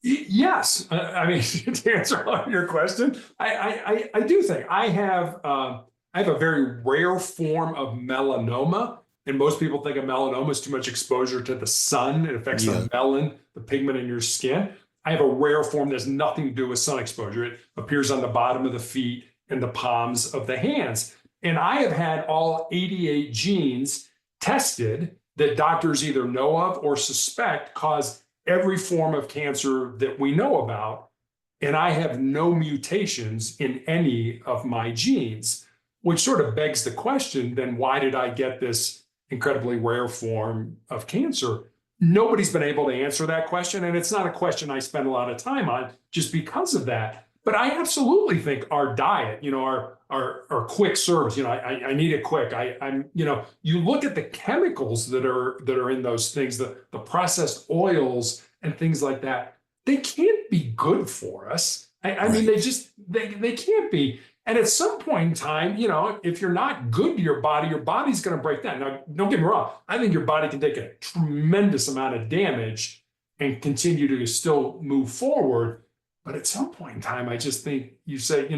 [SPEAKER 2] Yes. I mean, to answer your question, I do think I have a very rare form of melanoma. And most people think of melanoma as too much exposure to the sun. It affects the melanin, the pigment in your skin. I have a rare form that has nothing to do with sun exposure. It appears on the bottom of the feet and the palms of the hands. And I have had all 88 genes tested that doctors either know of or suspect cause every form of cancer that we know about. And I have no mutations in any of my genes, which sort of begs the question, then why did I get this incredibly rare form of cancer? Nobody's been able to answer that question. And it's not a question I spend a lot of time on just because of that. But I absolutely think our diet, our quick service, I need it quick. You look at the chemicals that are in those things, the processed oils and things like that, they can't be good for us. I mean, they can't be. And at some point in time, if you're not good to your body's going to break down. Now, don't get me wrong. I think your body can take a tremendous amount of damage and continue to still move forward. But at some point in time, I just think you say,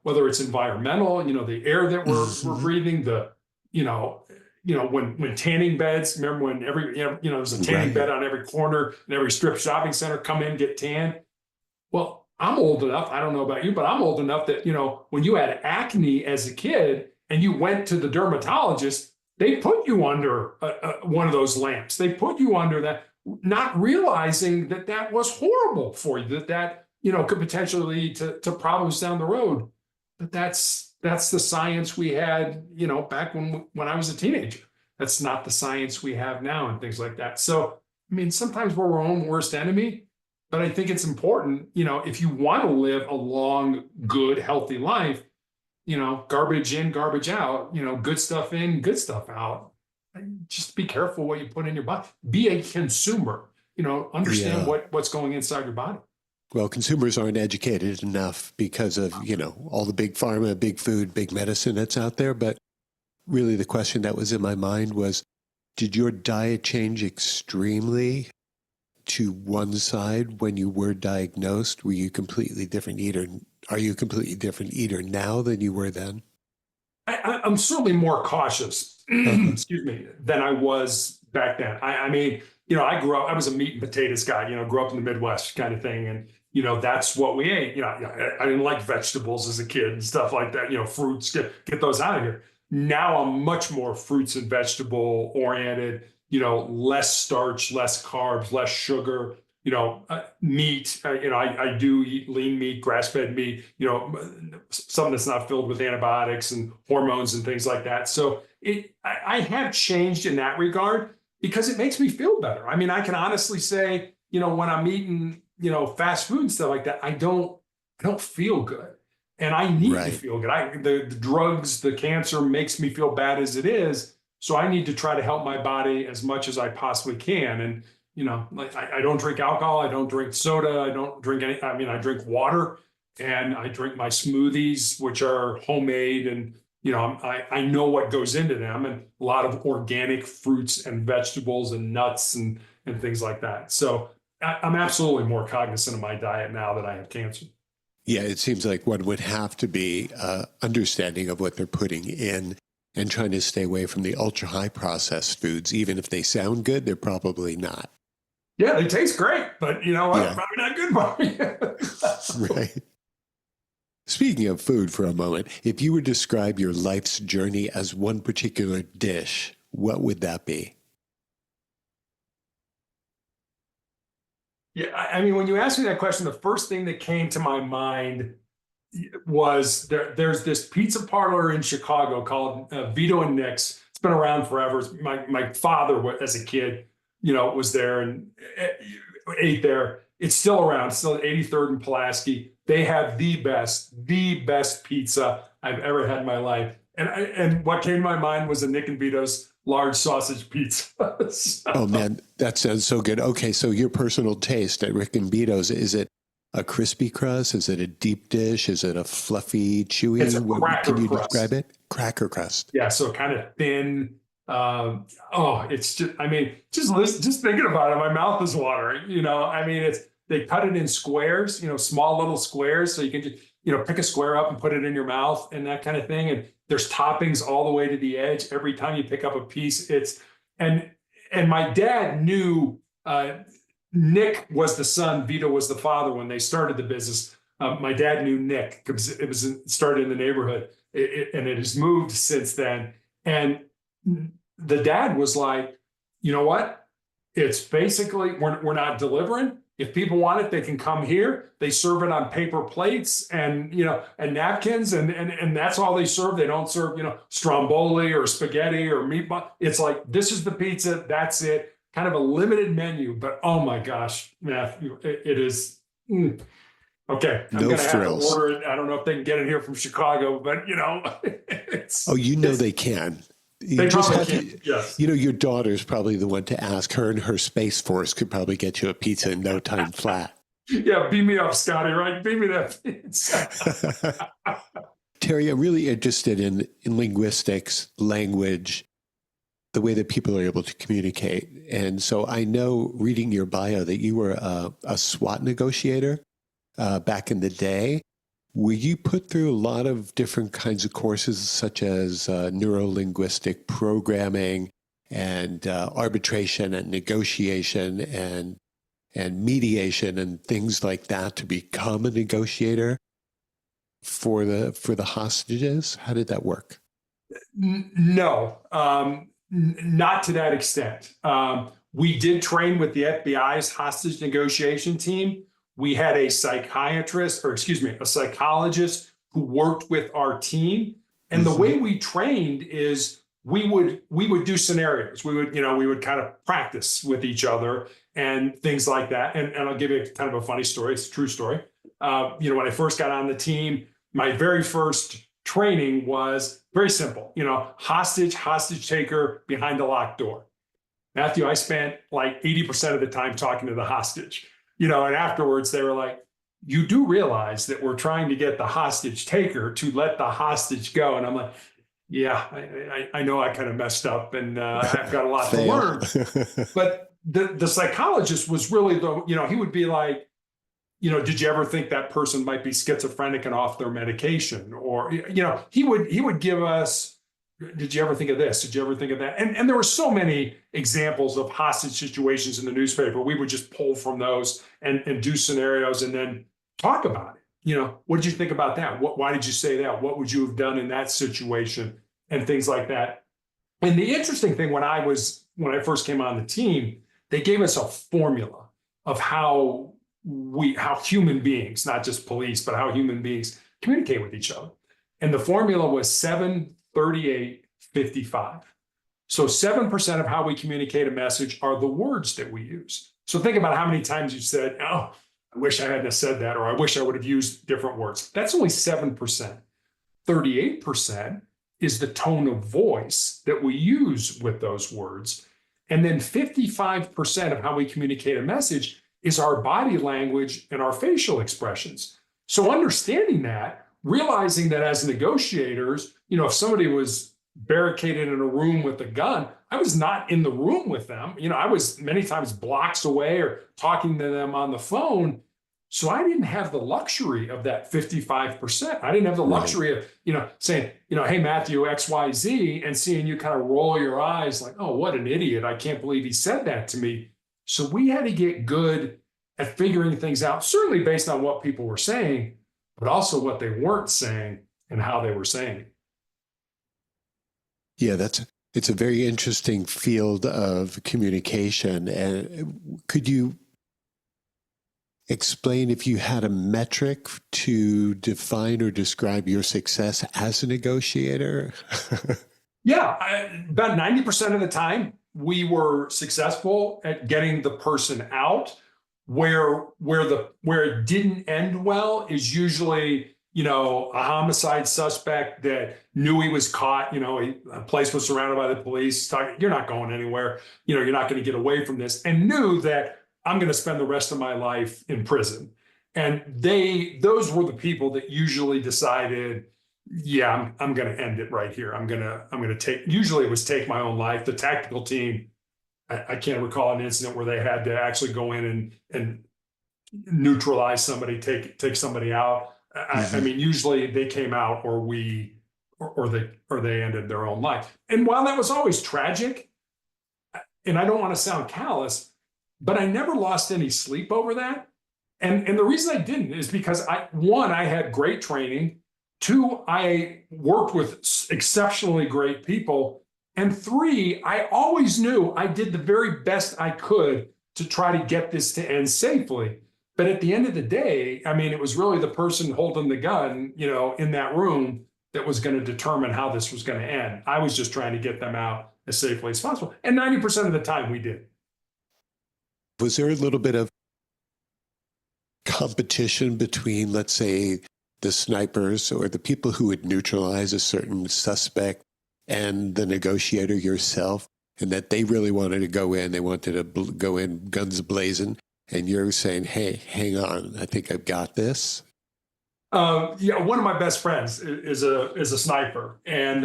[SPEAKER 2] whether it's environmental, the air that we're breathing, when tanning beds, remember when there's a tanning bed on every corner and every strip shopping center, come in, get tanned. Well, I'm old enough, I don't know about you, but I'm old enough that, when you had acne as a kid and you went to the dermatologist, they put you under one of those lamps. They put you under that, not realizing that was horrible for you, that could potentially lead to problems down the road. But that's the science we had, back when I was a teenager. That's not the science we have now and things like that. So, I mean, sometimes we're our own worst enemy, but I think it's important, if you want to live a long, good, healthy life, garbage in, garbage out, good stuff in, good stuff out. Just be careful what you put in your body. Be a consumer, understand what's going inside your body.
[SPEAKER 1] Well, consumers aren't educated enough because of, all the big pharma, big food, big medicine that's out there. But really the question that was in my mind was, did your diet change extremely to one side when you were diagnosed? Were you a completely different eater? Are you a completely different eater now than you were then?
[SPEAKER 2] I'm certainly more cautious, excuse me, than I was back then. I mean, I was a meat and potatoes guy, grew up in the Midwest kind of thing. And, that's what we ate. I didn't like vegetables as a kid and stuff like that, fruits, get those out of here. Now I'm much more fruits and vegetable oriented, less starch, less carbs, less sugar, meat. I do eat lean meat, grass-fed meat, something that's not filled with antibiotics and hormones and things like that. So I have changed in that regard because it makes me feel better. I mean, I can honestly say, when I'm eating, fast food and stuff like that, I don't feel good. And I need to feel good. The drugs, the cancer makes me feel bad as it is. So I need to try to help my body as much as I possibly can. And, Like I don't drink alcohol. I don't drink soda. I don't drink any. I mean, I drink water and I drink my smoothies, which are homemade. And, I know what goes into them, and a lot of organic fruits and vegetables and nuts and things like that. So I'm absolutely more cognizant of my diet now that I have cancer.
[SPEAKER 1] Yeah, it seems like one would have to be understanding of what they're putting in and trying to stay away from the ultra high processed foods. Even if they sound good, they're probably not.
[SPEAKER 2] Yeah, they taste great, but
[SPEAKER 1] Yeah.
[SPEAKER 2] probably not good for you.
[SPEAKER 1] Right. Speaking of food for a moment, if you were to describe your life's journey as one particular dish, what would that be?
[SPEAKER 2] Yeah, I mean, when you asked me that question, the first thing that came to my mind was there's this pizza parlor in Chicago called Vito and Nick's. It's been around forever. My father, as a kid, was there and ate there. It's still around, still at 83rd and Pulaski. They have the best pizza I've ever had in my life. And what came to my mind was a Nick and Vito's large sausage pizza. So,
[SPEAKER 1] Oh man, that sounds so good. Okay, so your personal taste at Rick and Beato's, is it a crispy crust? Is it a deep dish? Is it a fluffy, chewy?
[SPEAKER 2] It's a cracker
[SPEAKER 1] Can you
[SPEAKER 2] crust.
[SPEAKER 1] describe it? Cracker crust.
[SPEAKER 2] Yeah, so kind of thin. It's just, I mean, just thinking about it, my mouth is watering. I mean, they cut it in squares, small little squares, so you can just, pick a square up and put it in your mouth and that kind of thing. And there's toppings all the way to the edge. Every time you pick up a piece, and my dad knew Nick was the son, Vito was the father when they started the business. My dad knew Nick because it started in the neighborhood, and it has moved since then. And the dad was like, you know what? It's basically, we're not delivering. If people want it, they can come here. They serve it on paper plates and napkins, and that's all they serve. They don't serve, stromboli or spaghetti or meatball. It's like, this is the pizza, that's it. Kind of a limited menu, but oh my gosh, Matthew, it is. Okay, I'm
[SPEAKER 1] No
[SPEAKER 2] gonna have to
[SPEAKER 1] frills.
[SPEAKER 2] order it. I don't know if they can get it here from Chicago, but it's.
[SPEAKER 1] Oh, they can. You
[SPEAKER 2] They
[SPEAKER 1] just
[SPEAKER 2] probably
[SPEAKER 1] have
[SPEAKER 2] can.
[SPEAKER 1] to,
[SPEAKER 2] Yes.
[SPEAKER 1] your daughter's probably the one to ask. Her and her Space Force could probably get you a pizza in no time flat.
[SPEAKER 2] Yeah, beam me up, Scotty. Right, beam me that pizza.
[SPEAKER 1] Terry, I'm really interested in linguistics, language, the way that people are able to communicate. And so I know, reading your bio, that you were a SWAT negotiator back in the day. Were you put through a lot of different kinds of courses, such as neuro-linguistic programming and arbitration and negotiation and mediation and things like that to become a negotiator for the hostages? How did that work?
[SPEAKER 2] No, not to that extent. We did train with the FBI's hostage negotiation team. We had a psychologist who worked with our team. And the way we trained is we would do scenarios. We would kind of practice with each other and things like that. And I'll give you kind of a funny story. It's a true story. When I first got on the team, my very first training was very simple. Hostage taker behind a locked door. Matthew, I spent like 80% of the time talking to the hostage. And afterwards they were like, you do realize that we're trying to get the hostage taker to let the hostage go. And I'm like, yeah, I know I kind of messed up and I've got a lot to learn. But the psychologist was really he would be like, did you ever think that person might be schizophrenic and off their medication? Or, he would give us, did you ever think of this? Did you ever think of that? And there were so many examples of hostage situations in the newspaper. We would just pull from those and do scenarios and then talk about it. What did you think about that? Why did you say that? What would you have done in that situation? And things like that. And the interesting thing when I first came on the team, they gave us a formula of how human beings, not just police, but how human beings communicate with each other. And the formula was 7-38-55. So 7% of how we communicate a message are the words that we use. So think about how many times you said, oh, I wish I hadn't have said that, or I wish I would have used different words. That's only 7%. 38% is the tone of voice that we use with those words. And then 55% of how we communicate a message is our body language and our facial expressions. So understanding that, realizing that as negotiators, if somebody was barricaded in a room with a gun, I was not in the room with them. I was many times blocks away or talking to them on the phone. So I didn't have the luxury of that 55%. I didn't have the luxury of, saying, hey, Matthew, XYZ, and seeing you kind of roll your eyes like, oh, what an idiot. I can't believe he said that to me. So we had to get good at figuring things out, certainly based on what people were saying, but also what they weren't saying and how they were saying it.
[SPEAKER 1] Yeah, it's a very interesting field of communication. And could you explain if you had a metric to define or describe your success as a negotiator?
[SPEAKER 2] Yeah, about 90% of the time, we were successful at getting the person out. Where it didn't end well is usually, a homicide suspect that knew he was caught. A place was surrounded by the police. You're not going anywhere. You're not going to get away from this, and knew that I'm going to spend the rest of my life in prison. And those were the people that usually decided, yeah, I'm going to end it right here. I'm going to take, usually it was take my own life. The tactical team, I can't recall an incident where they had to actually go in and neutralize somebody, take somebody out. I mean, usually they came out or they ended their own life. And while that was always tragic, and I don't want to sound callous, but I never lost any sleep over that. And the reason I didn't is because I had great training. 2, I worked with exceptionally great people. And 3, I always knew I did the very best I could to try to get this to end safely. But at the end of the day, I mean, it was really the person holding the gun, in that room that was going to determine how this was going to end. I was just trying to get them out as safely as possible. And 90% of the time we did.
[SPEAKER 1] Was there a little bit of competition between, let's say, the snipers or the people who would neutralize a certain suspect and the negotiator yourself, and that they really wanted to go in, they wanted to go in guns blazing, and you're saying, hey, hang on, I think I've got this?
[SPEAKER 2] Yeah, one of my best friends is a sniper. And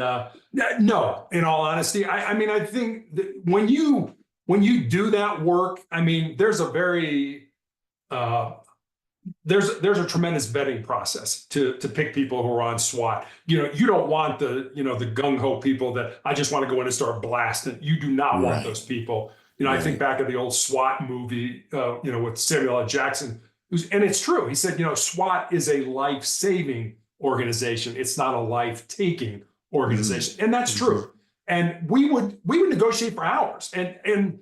[SPEAKER 2] no, in all honesty, I mean, I think that when you do that work, I mean, there's a very there's a tremendous vetting process to pick people who are on SWAT. You don't want the gung-ho people that I just want to go in and start blasting. You do not want those people. I think back of the old SWAT movie, with Samuel L. Jackson, and it's true. He said, SWAT is a life-saving organization. It's not a life-taking organization, and that's true. And we would negotiate for hours, and it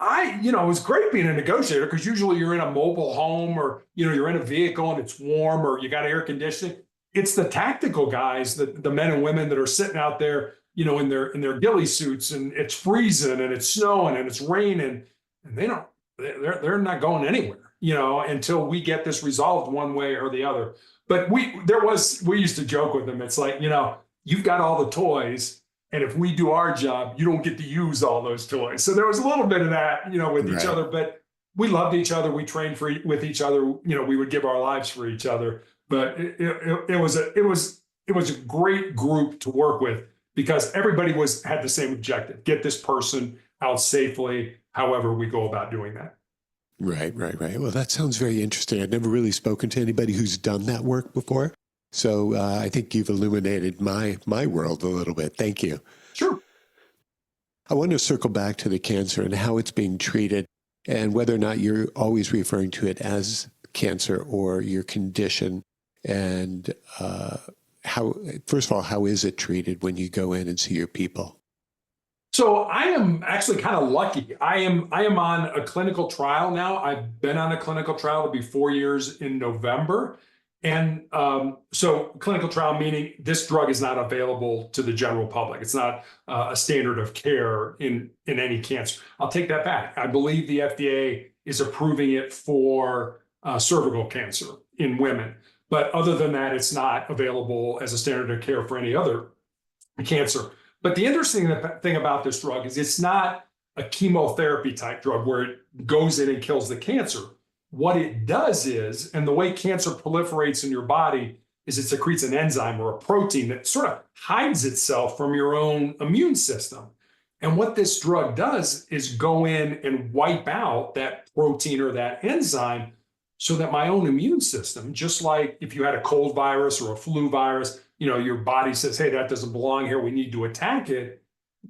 [SPEAKER 2] was great being a negotiator because usually you're in a mobile home or, you're in a vehicle and it's warm or you got air conditioning. It's the tactical guys, the men and women that are sitting out there, in their ghillie suits, and it's freezing and it's snowing and it's raining, and they're not going anywhere, until we get this resolved one way or the other. But we used to joke with them. It's like, you've got all the toys, and if we do our job, you don't get to use all those toys. So there was a little bit of that, with each other, but we loved each other. We trained with each other. We would give our lives for each other. But it was a great group to work with because everybody had the same objective: get this person out safely. However we go about doing that.
[SPEAKER 1] Right. Well, that sounds very interesting. I've never really spoken to anybody who's done that work before. So I think you've illuminated my world a little bit. Thank you.
[SPEAKER 2] Sure.
[SPEAKER 1] I want to circle back to the cancer and how it's being treated and whether or not you're always referring to it as cancer or your condition. And first of all, how is it treated when you go in and see your people?
[SPEAKER 2] So I am actually kind of lucky. I am on a clinical trial now. I've been on a clinical trial. It'll be 4 years in November. And so clinical trial meaning this drug is not available to the general public. It's not a standard of care in any cancer. I'll take that back. I believe the FDA is approving it for cervical cancer in women. But other than that, it's not available as a standard of care for any other cancer. But the interesting thing about this drug is it's not a chemotherapy type drug where it goes in and kills the cancer. What it does is, and the way cancer proliferates in your body is it secretes an enzyme or a protein that sort of hides itself from your own immune system. And what this drug does is go in and wipe out that protein or that enzyme so that my own immune system, just like if you had a cold virus or a flu virus, your body says, hey, that doesn't belong here, we need to attack it.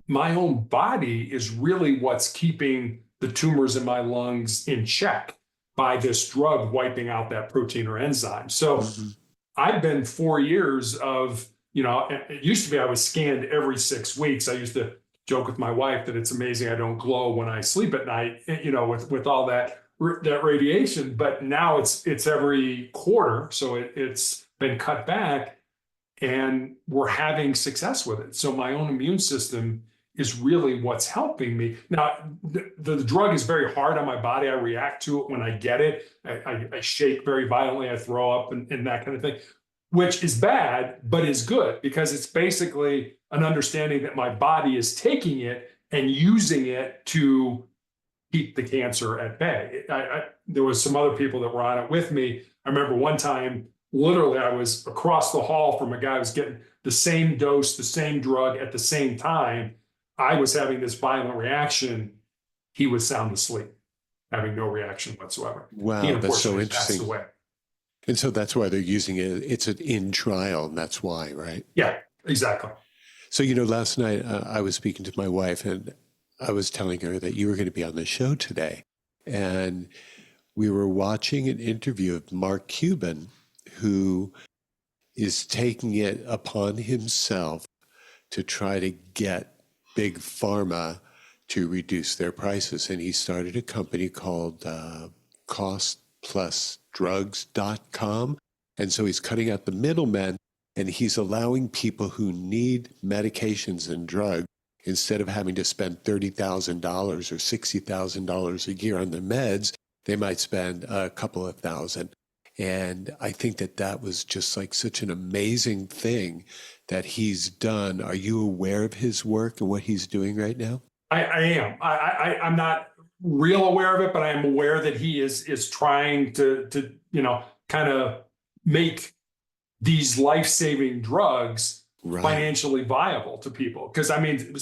[SPEAKER 2] My own body is really what's keeping the tumors in my lungs in check by this drug wiping out that protein or enzyme. So I've been 4 years of, it used to be I was scanned every 6 weeks. I used to joke with my wife that it's amazing I don't glow when I sleep at night, with all that radiation. But now it's every quarter, so it's been cut back, and we're having success with it. So my own immune system is really what's helping me. Now, the drug is very hard on my body. I react to it when I get it. I shake very violently. I throw up and that kind of thing, which is bad, but is good because it's basically an understanding that my body is taking it and using it to keep the cancer at bay. There was some other people that were on it with me. I remember one time, literally, I was across the hall from a guy who was getting the same dose, the same drug at the same time. I was having this violent reaction. He was sound asleep, having no reaction whatsoever.
[SPEAKER 1] Wow, that's so interesting.
[SPEAKER 2] Passed away.
[SPEAKER 1] And so that's why they're using it. It's in trial, and that's why, right?
[SPEAKER 2] Yeah, exactly.
[SPEAKER 1] So, last night I was speaking to my wife, and I was telling her that you were going to be on the show today. And we were watching an interview of Mark Cuban, who is taking it upon himself to try to get big pharma to reduce their prices. And he started a company called costplusdrugs.com. And so he's cutting out the middlemen, and he's allowing people who need medications and drugs, instead of having to spend $30,000 or $60,000 a year on their meds, they might spend a couple of thousand. And I think that was just like such an amazing thing that he's done. Are you aware of his work and what he's doing right now?
[SPEAKER 2] I am. I'm not real aware of it, but I am aware that he is trying to kind of make these life-saving drugs financially viable to people. Because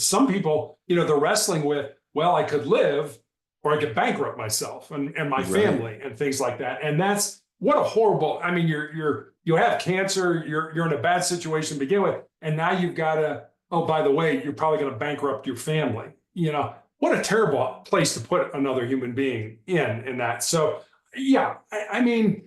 [SPEAKER 2] some people, they're wrestling with, well, I could live or I could bankrupt myself and my family and things like that. And that's what a horrible, you have cancer, you're in a bad situation to begin with, and now you've got to, oh, by the way, you're probably going to bankrupt your family. What a terrible place to put another human being in that. So, yeah, I am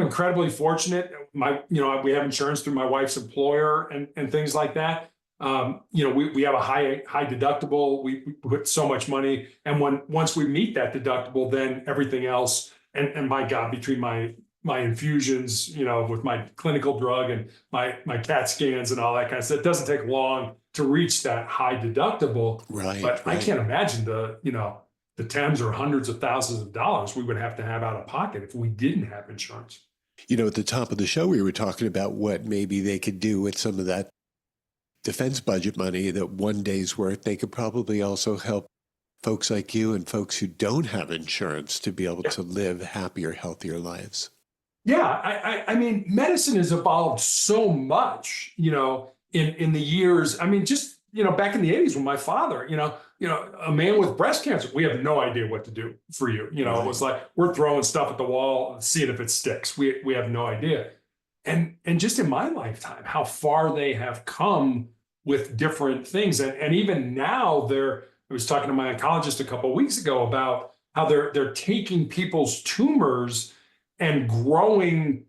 [SPEAKER 2] incredibly fortunate. We have insurance through my wife's employer and things like that. We have a high deductible. We put so much money, and once we meet that deductible, then everything else. And my God, between my infusions, with my clinical drug and my CAT scans and all that kind of stuff, it doesn't take long to reach that high deductible. But I can't imagine the tens or hundreds of thousands of dollars we would have to have out of pocket if we didn't have insurance.
[SPEAKER 1] At the top of the show, we were talking about what maybe they could do with some of that defense budget money, that one day's worth. They could probably also help folks like you and folks who don't have insurance to be able to live happier, healthier lives.
[SPEAKER 2] Yeah, medicine has evolved so much, in the years. Just, back in the 80s when my father, a man with breast cancer, we have no idea what to do for you. It was like, we're throwing stuff at the wall and seeing if it sticks. We have no idea. And just in my lifetime, how far they have come with different things. And even now I was talking to my oncologist a couple of weeks ago about how they're taking people's tumors and growing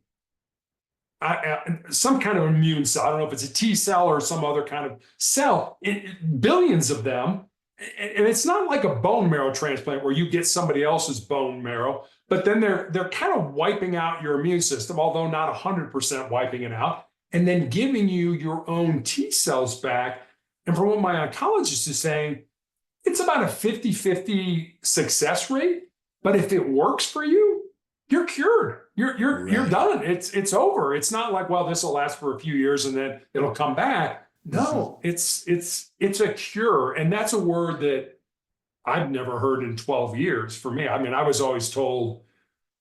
[SPEAKER 2] some kind of immune cell. I don't know if it's a T cell or some other kind of cell, billions of them. And it's not like a bone marrow transplant where you get somebody else's bone marrow, but then they're kind of wiping out your immune system, although not 100% wiping it out, and then giving you your own T cells back. And from what my oncologist is saying, it's about a 50-50 success rate. But if it works for you, you're cured. You're done. It's over. It's not like, well, this will last for a few years and then it'll come back. No, it's a cure. And that's a word that I've never heard in 12 years for me. I mean, I was always told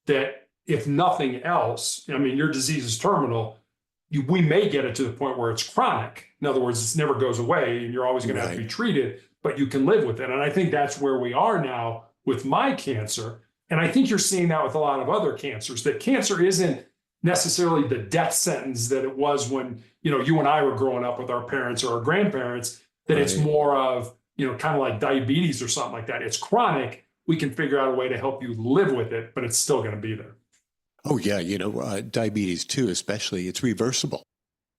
[SPEAKER 2] that if nothing else, I mean, your disease is terminal. We may get it to the point where it's chronic. In other words, it never goes away and you're always going to have to be treated, but you can live with it. And I think that's where we are now with my cancer. And I think you're seeing that with a lot of other cancers, that cancer isn't necessarily the death sentence that it was when, you and I were growing up with our parents or our grandparents, that it's more of, kind of like diabetes or something like that. It's chronic. We can figure out a way to help you live with it, but it's still going to be there.
[SPEAKER 1] Oh, yeah. Diabetes too, especially, it's reversible.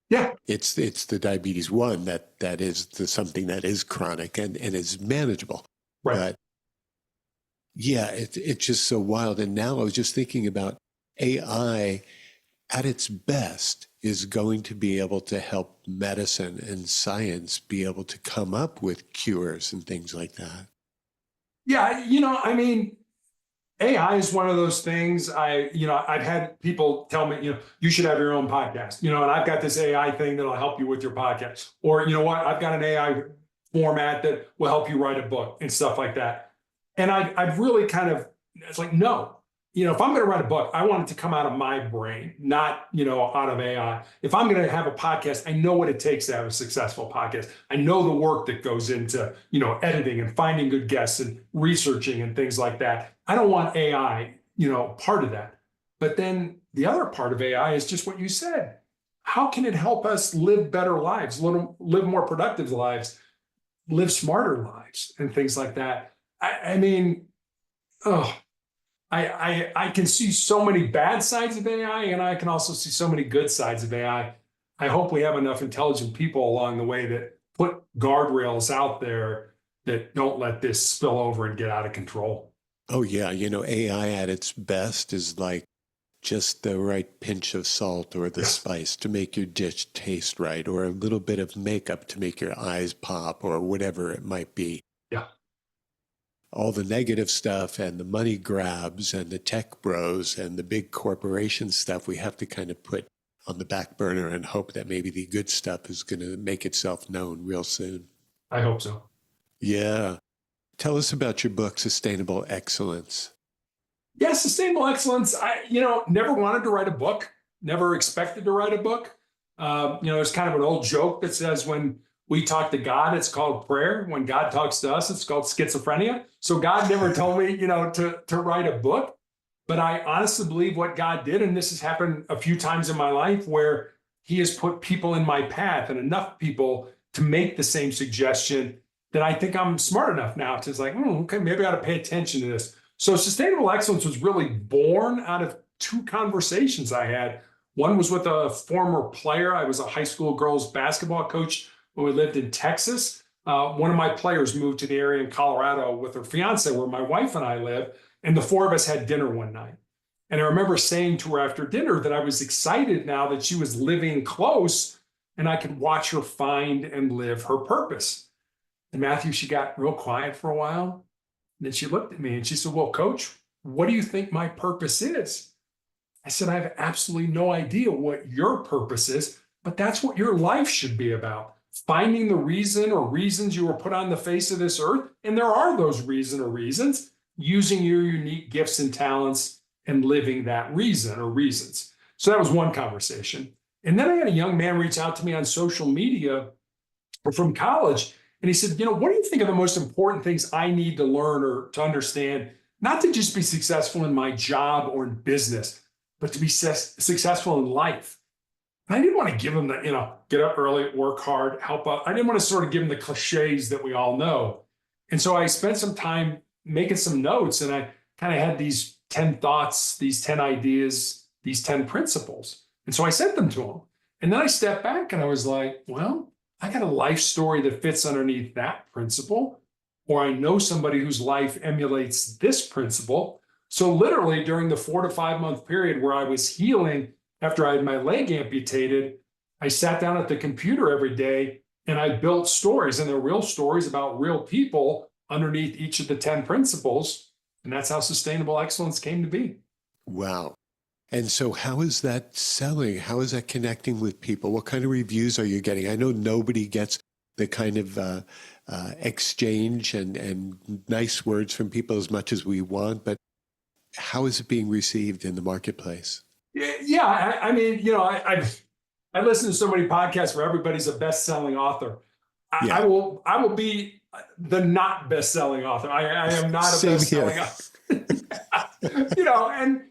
[SPEAKER 2] Yeah.
[SPEAKER 1] It's the diabetes 1 that is something that is chronic and is manageable.
[SPEAKER 2] Right.
[SPEAKER 1] But yeah, it's just so wild. And now I was just thinking about AI at its best is going to be able to help medicine and science be able to come up with cures and things like that.
[SPEAKER 2] Yeah. I mean, AI is one of those things. I've had people tell me, you should have your own podcast, and I've got this AI thing that'll help you with your podcast. Or, you know what, I've got an AI format that will help you write a book and stuff like that. And I've really it's like, no, if I'm going to write a book, I want it to come out of my brain, not, out of AI. If I'm going to have a podcast, I know what it takes to have a successful podcast. I know the work that goes into, editing and finding good guests and researching and things like that. I don't want AI, part of that. But then the other part of AI is just what you said. How can it help us live better lives, live more productive lives, live smarter lives, and things like that? I can see so many bad sides of AI, and I can also see so many good sides of AI. I hope we have enough intelligent people along the way that put guardrails out there that don't let this spill over and get out of control.
[SPEAKER 1] Oh, yeah. AI at its best is like just the right pinch of salt or the spice to make your dish taste right, or a little bit of makeup to make your eyes pop, or whatever it might be.
[SPEAKER 2] Yeah.
[SPEAKER 1] All the negative stuff and the money grabs and the tech bros and the big corporation stuff, we have to kind of put on the back burner and hope that maybe the good stuff is going to make itself known real soon.
[SPEAKER 2] I hope so.
[SPEAKER 1] Yeah. Tell us about your book, Sustainable Excellence.
[SPEAKER 2] Yeah, Sustainable Excellence. I, never wanted to write a book, never expected to write a book. There's kind of an old joke that says when we talk to God, it's called prayer. When God talks to us, it's called schizophrenia. So God never told me, to write a book. But I honestly believe what God did, and this has happened a few times in my life, where he has put people in my path and enough people to make the same suggestion that I think I'm smart enough now to like, okay, maybe I ought to pay attention to this. So Sustainable Excellence was really born out of two conversations I had. One was with a former player. I was a high school girls basketball coach when we lived in Texas. One of my players moved to the area in Colorado with her fiance, where my wife and I live, and the four of us had dinner one night. And I remember saying to her after dinner that I was excited now that she was living close and I could watch her find and live her purpose. And Matthew, she got real quiet for a while. And then she looked at me and she said, well, Coach, what do you think my purpose is? I said, I have absolutely no idea what your purpose is, but that's what your life should be about. Finding the reason or reasons you were put on the face of this earth. And there are those reason or reasons, using your unique gifts and talents and living that reason or reasons. So that was one conversation. And then I had a young man reach out to me on social media from college. And he said, what do you think are the most important things I need to learn or to understand, not to just be successful in my job or in business, but to be successful in life? And I didn't want to give him the, get up early, work hard, help out. I didn't want to sort of give him the cliches that we all know. And so I spent some time making some notes, and I kind of had these 10 thoughts, these 10 ideas, these 10 principles. And so I sent them to him. And then I stepped back and I was like, well, I got a life story that fits underneath that principle, or I know somebody whose life emulates this principle. So literally during the 4 to 5 month period where I was healing after I had my leg amputated, I sat down at the computer every day and I built stories, and they're real stories about real people underneath each of the 10 principles. And that's how Sustainable Excellence came to be.
[SPEAKER 1] Wow. And so how is that selling? How is that connecting with people? What kind of reviews are you getting? I know nobody gets the kind of exchange and nice words from people as much as we want, but how is it being received in the marketplace?
[SPEAKER 2] Yeah, I mean, I listen to so many podcasts where everybody's a best-selling author.
[SPEAKER 1] Yeah.
[SPEAKER 2] I will be the not best-selling author. I am not a
[SPEAKER 1] Same
[SPEAKER 2] best-selling
[SPEAKER 1] here.
[SPEAKER 2] author. And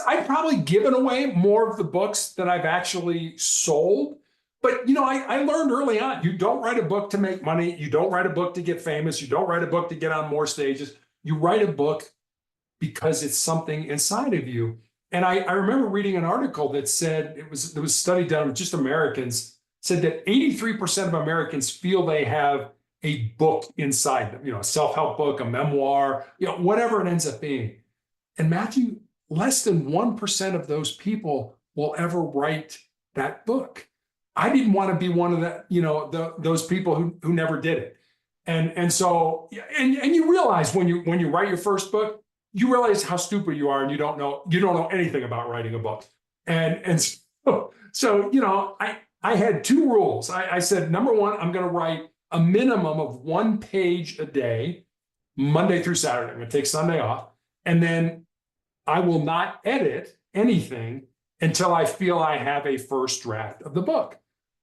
[SPEAKER 2] I've probably given away more of the books than I've actually sold. But I learned early on, you don't write a book to make money. You don't write a book to get famous. You don't write a book to get on more stages. You write a book because it's something inside of you. And I remember reading an article that said there was a study done with just Americans, said that 83% of Americans feel they have a book inside them, a self-help book, a memoir, whatever it ends up being. And Matthew, less than 1% of those people will ever write that book. I didn't want to be one of those people who never did it. And so you realize when you write your first book, you realize how stupid you are, and you don't know anything about writing a book. And so I had two rules. I said, number one, I'm going to write a minimum of 1 page a day, Monday through Saturday. I'm going to take Sunday off, and then I will not edit anything until I feel I have a first draft of the book.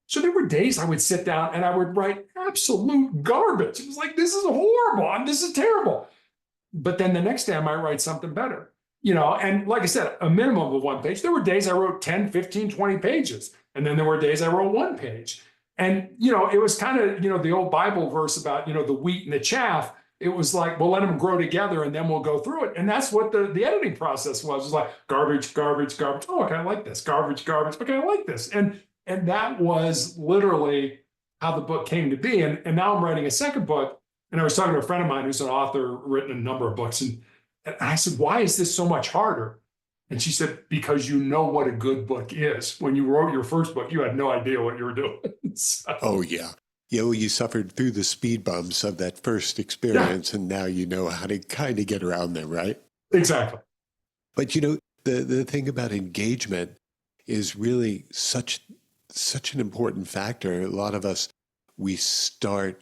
[SPEAKER 2] So there were days I would sit down and I would write absolute garbage. It was like, this is horrible. This is terrible. But then the next day I might write something better, and like I said, a minimum of 1 page. There were days I wrote 10, 15, 20 pages. And then there were days I wrote 1 page. And, it was kind of, the old Bible verse about, the wheat and the chaff. It was like, well, let them grow together and then we'll go through it. And that's what the editing process was. It was like garbage, garbage, garbage. Oh, okay, I like this. Garbage, garbage. Okay, I like this. And that was literally how the book came to be. And now I'm writing a second book. And I was talking to a friend of mine who's an author, written a number of books. And I said, why is this so much harder? And she said, because you know what a good book is. When you wrote your first book, you had no idea what you were doing. So,
[SPEAKER 1] Oh, yeah. Yeah, well, you suffered through the speed bumps of that first experience, and now you know how to kind of get around them, right?
[SPEAKER 2] Exactly.
[SPEAKER 1] But, the thing about engagement is really such an important factor. A lot of us, we start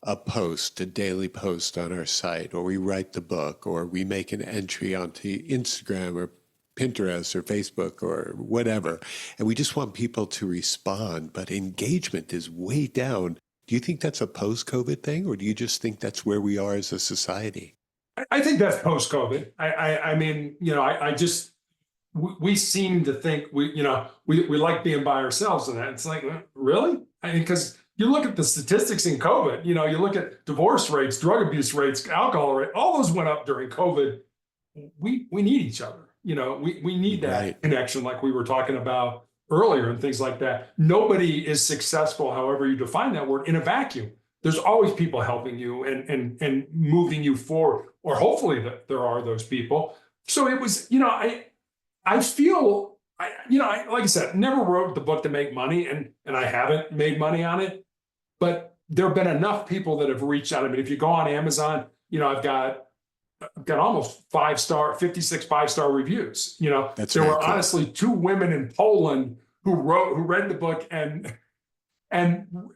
[SPEAKER 1] a post, a daily post on our site, or we write the book, or we make an entry onto Instagram or Pinterest or Facebook or whatever, and we just want people to respond, but engagement is way down. Do you think that's a post-COVID thing, or do you just think that's where we are as a society?
[SPEAKER 2] I think that's post-COVID. I mean, we seem to think we like being by ourselves, and that it's like, really? I mean, because you look at the statistics in COVID, you look at divorce rates, drug abuse rates, alcohol rate, all those went up during COVID. We need each other. We need that
[SPEAKER 1] Right.
[SPEAKER 2] connection, like we were talking about earlier, and things like that. Nobody is successful, however you define that word, in a vacuum. There's always people helping you and moving you forward, or hopefully that there are those people. So it was, I feel, like I said, never wrote the book to make money, and I haven't made money on it. But there have been enough people that have reached out. I mean, if you go on Amazon, I've got almost 56 5-star reviews.
[SPEAKER 1] That's
[SPEAKER 2] there
[SPEAKER 1] very
[SPEAKER 2] were
[SPEAKER 1] cool.
[SPEAKER 2] honestly 2 women in Poland who read the book and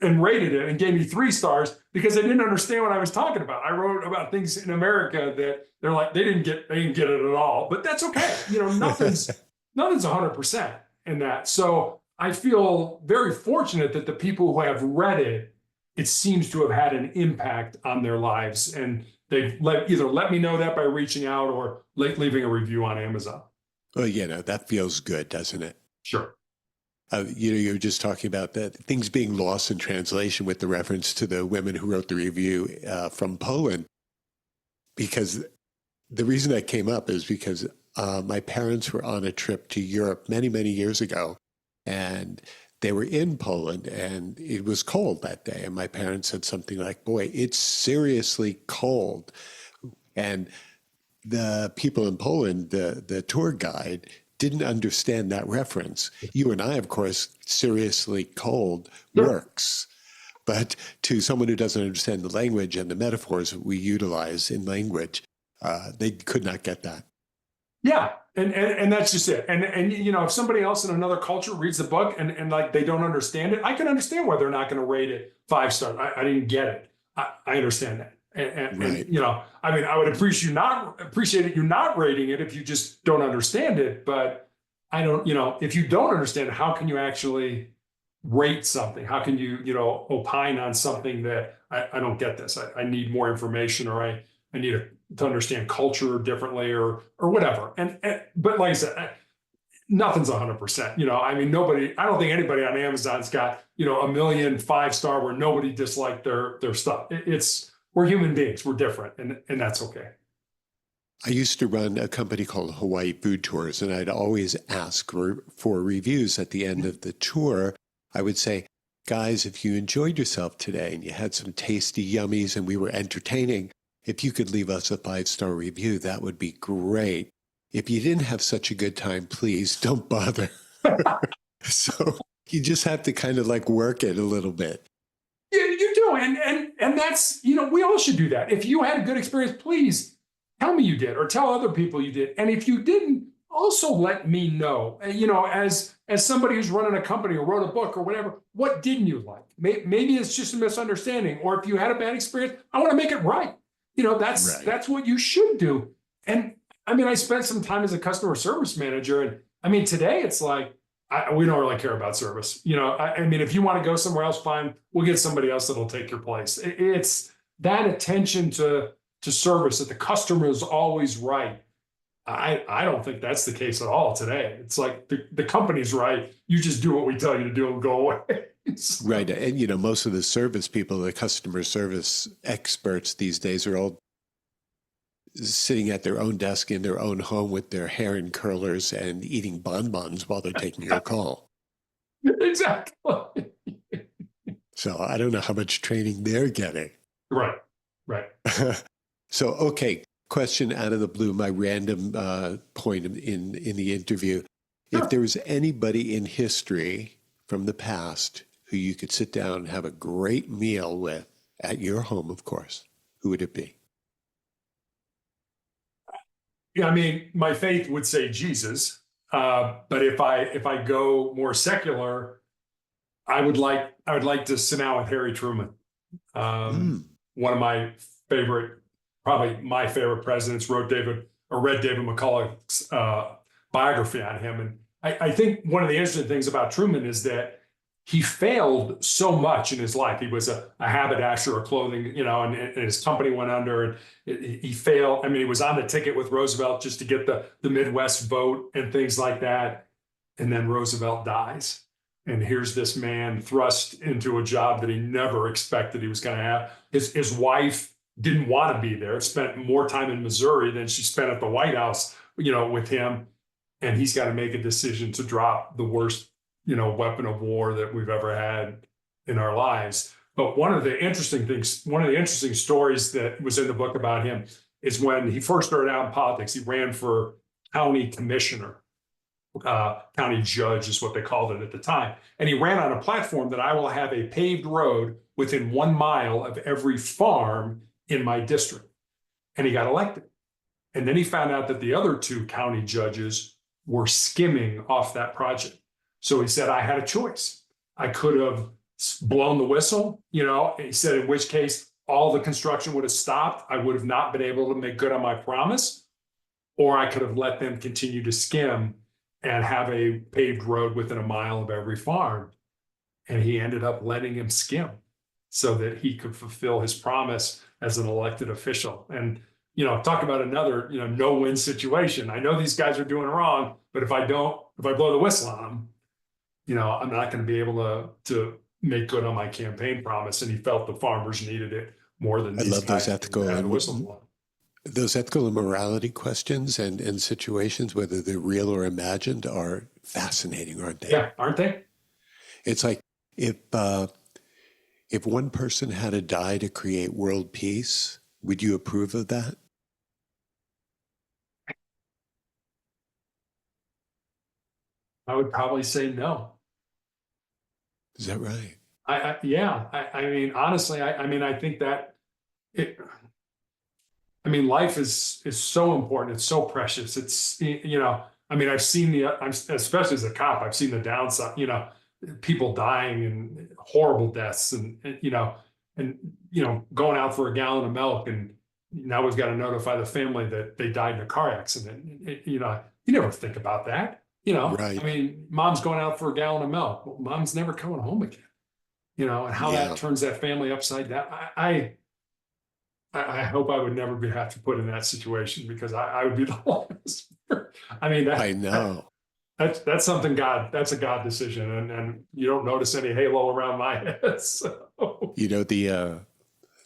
[SPEAKER 2] rated it and gave me 3 stars because they didn't understand what I was talking about. I wrote about things in America that they're like, they didn't get it at all. But that's okay. Nothing's 100% in that. So I feel very fortunate that the people who have read it, it seems to have had an impact on their lives, and they've either let me know that by reaching out or leaving a review on Amazon.
[SPEAKER 1] Well, that feels good, doesn't it?
[SPEAKER 2] Sure.
[SPEAKER 1] You were just talking about the things being lost in translation with the reference to the women who wrote the review from Poland, because the reason that came up is because my parents were on a trip to Europe many, many years ago, and they were in Poland, and it was cold that day. And my parents said something like, boy, it's seriously cold. And the people in Poland, the tour guide, didn't understand that reference. You and I, of course, seriously cold works. But to someone who doesn't understand the language and the metaphors that we utilize in language, they could not get that.
[SPEAKER 2] Yeah. And that's just it. And if somebody else in another culture reads the book and like they don't understand it, I can understand why they're not going to rate it 5 stars. I didn't get it. I understand that.
[SPEAKER 1] Right.
[SPEAKER 2] I mean, I would appreciate it you not rating it if you just don't understand it. But I don't, if you don't understand it, how can you actually rate something? How can you, opine on something that I don't get this? I need more information, or I need to understand culture differently, or whatever. But like I said, nothing's 100%. I mean, I don't think anybody on Amazon's got, a million 5-star where nobody disliked their stuff. We're human beings, we're different, and that's okay.
[SPEAKER 1] I used to run a company called Hawaii Food Tours, and I'd always ask for reviews at the end of the tour. I would say, guys, if you enjoyed yourself today and you had some tasty yummies and we were entertaining, if you could leave us a 5-star review, that would be great. If you didn't have such a good time, please don't bother. So you just have to kind of like work it a little bit.
[SPEAKER 2] Yeah, you do. And that's, we all should do that. If you had a good experience, please tell me you did, or tell other people you did. And if you didn't, also let me know. As somebody who's running a company or wrote a book or whatever, what didn't you like? Maybe it's just a misunderstanding. Or if you had a bad experience, I want to make it right. That's what you should do. And I mean, I spent some time as a customer service manager, and I mean, today it's like, we don't really care about service. I mean, if you want to go somewhere else, fine, we'll get somebody else that'll take your place. It's that attention to service, that the customer is always right. I don't think that's the case at all today. It's like the company's right. You just do what we tell you to do and go away.
[SPEAKER 1] Right. And, most of the service people, the customer service experts these days are all sitting at their own desk in their own home with their hair in curlers and eating bonbons while they're taking your call.
[SPEAKER 2] Exactly.
[SPEAKER 1] So I don't know how much training they're getting.
[SPEAKER 2] Right.
[SPEAKER 1] So, okay, question out of the blue, my random point in the interview. Sure. If there was anybody in history from the past who you could sit down and have a great meal with at your home, of course, who would it be?
[SPEAKER 2] Yeah, I mean, my faith would say Jesus, but if I go more secular, I would like to sit down with Harry Truman, one of my favorite, probably my favorite presidents. Read David McCullough's biography on him, and I think one of the interesting things about Truman is that he failed so much in his life. He was a haberdasher of clothing, and his company went under, and he failed. I mean, he was on the ticket with Roosevelt just to get the Midwest vote and things like that. And then Roosevelt dies. And here's this man thrust into a job that he never expected he was going to have. His wife didn't want to be there, spent more time in Missouri than she spent at the White House, with him. And he's got to make a decision to drop the worst weapon of war that we've ever had in our lives. But one of the interesting stories that was in the book about him is when he first started out in politics. He ran for county commissioner, county judge is what they called it at the time. And he ran on a platform that I will have a paved road within 1 mile of every farm in my district. And he got elected. And then he found out that the other 2 county judges were skimming off that project. So he said, I had a choice. I could have blown the whistle, he said, in which case all the construction would have stopped. I would have not been able to make good on my promise, or I could have let them continue to skim and have a paved road within 1 mile of every farm. And he ended up letting him skim so that he could fulfill his promise as an elected official. And, talk about another, no-win situation. I know these guys are doing wrong, but if I blow the whistle on them, I'm not going to be able to make good on my campaign promise. And he felt the farmers needed it more than these guys.
[SPEAKER 1] Those ethical and morality questions and situations, whether they're real or imagined, are fascinating, aren't they?
[SPEAKER 2] Yeah, aren't they?
[SPEAKER 1] It's like if one person had to die to create world peace, would you approve of that?
[SPEAKER 2] I would probably say no.
[SPEAKER 1] Is that right?
[SPEAKER 2] I mean, honestly, I mean, I think that I mean, life is so important. It's so precious. I mean, I've seen especially as a cop, I've seen the downside, people dying and horrible deaths and, going out for a gallon of milk. And now we've got to notify the family that they died in a car accident. You never think about that.
[SPEAKER 1] Right.
[SPEAKER 2] I mean, mom's going out for a gallon of milk. Well, mom's never coming home again, and how that
[SPEAKER 1] Yeah.
[SPEAKER 2] turns that family upside down. I hope I would never have to put in that situation because I would be the longest. I mean,
[SPEAKER 1] I know.
[SPEAKER 2] that's something that's a God decision. And you don't notice any halo around my head. So.